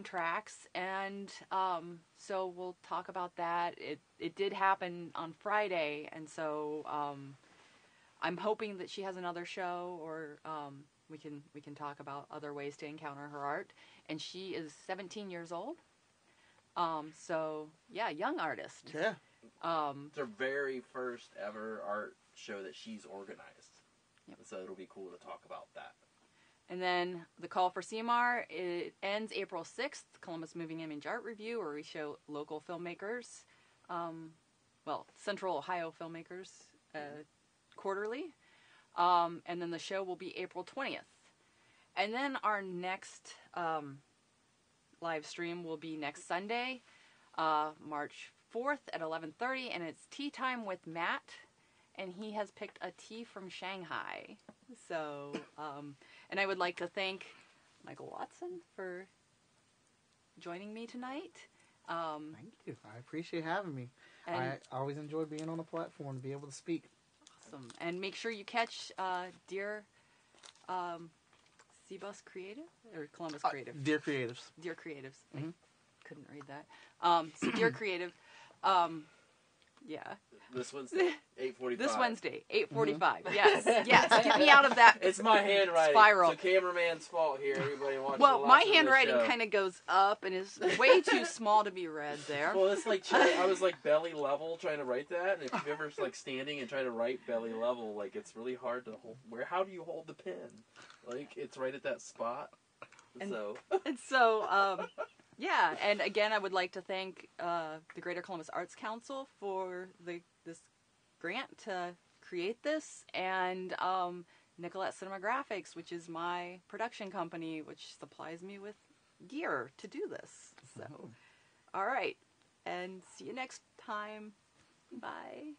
tracks, and so we'll talk about that. It did happen on Friday, and so I'm hoping that she has another show, or we can talk about other ways to encounter her art. And she is 17 years old. So yeah, young artist. Yeah. It's her very first ever art show that she's organized. Yep. So it'll be cool to talk about that. And then the call for CMAR, it ends April 6th, Columbus Moving Image Art Review, where we show local filmmakers, Central Ohio filmmakers, quarterly. And then the show will be April 20th. And then our next live stream will be next Sunday, March 4th at 11:30, and it's Tea Time with Matt, and he has picked a tea from Shanghai. So, and I would like to thank Michael Watson for joining me tonight. Thank you. I appreciate having me. I always enjoy being on a platform to be able to speak. Awesome. And make sure you catch Dear Cbus Creative or Columbus Creative. Dear Creatives. Dear Creatives. Mm-hmm. I couldn't read that. So Dear Creative. Yeah. This Wednesday, 8:45. This Wednesday, 8:45. Mm-hmm. Yes, yes. Get me out of that. It's my handwriting. Spiral. It's the cameraman's fault here. Everybody watching. Well, my handwriting kind of goes up and is way too small to be read there. Well, it's like I was like belly level trying to write that, and if you've ever like standing and trying to write belly level, like it's really hard to hold. How do you hold the pen? Like it's right at that spot. Yeah, and again, I would like to thank the Greater Columbus Arts Council for this grant to create this, and Nicolette Cinematographics, which is my production company, which supplies me with gear to do this. So, all right, and see you next time. Bye.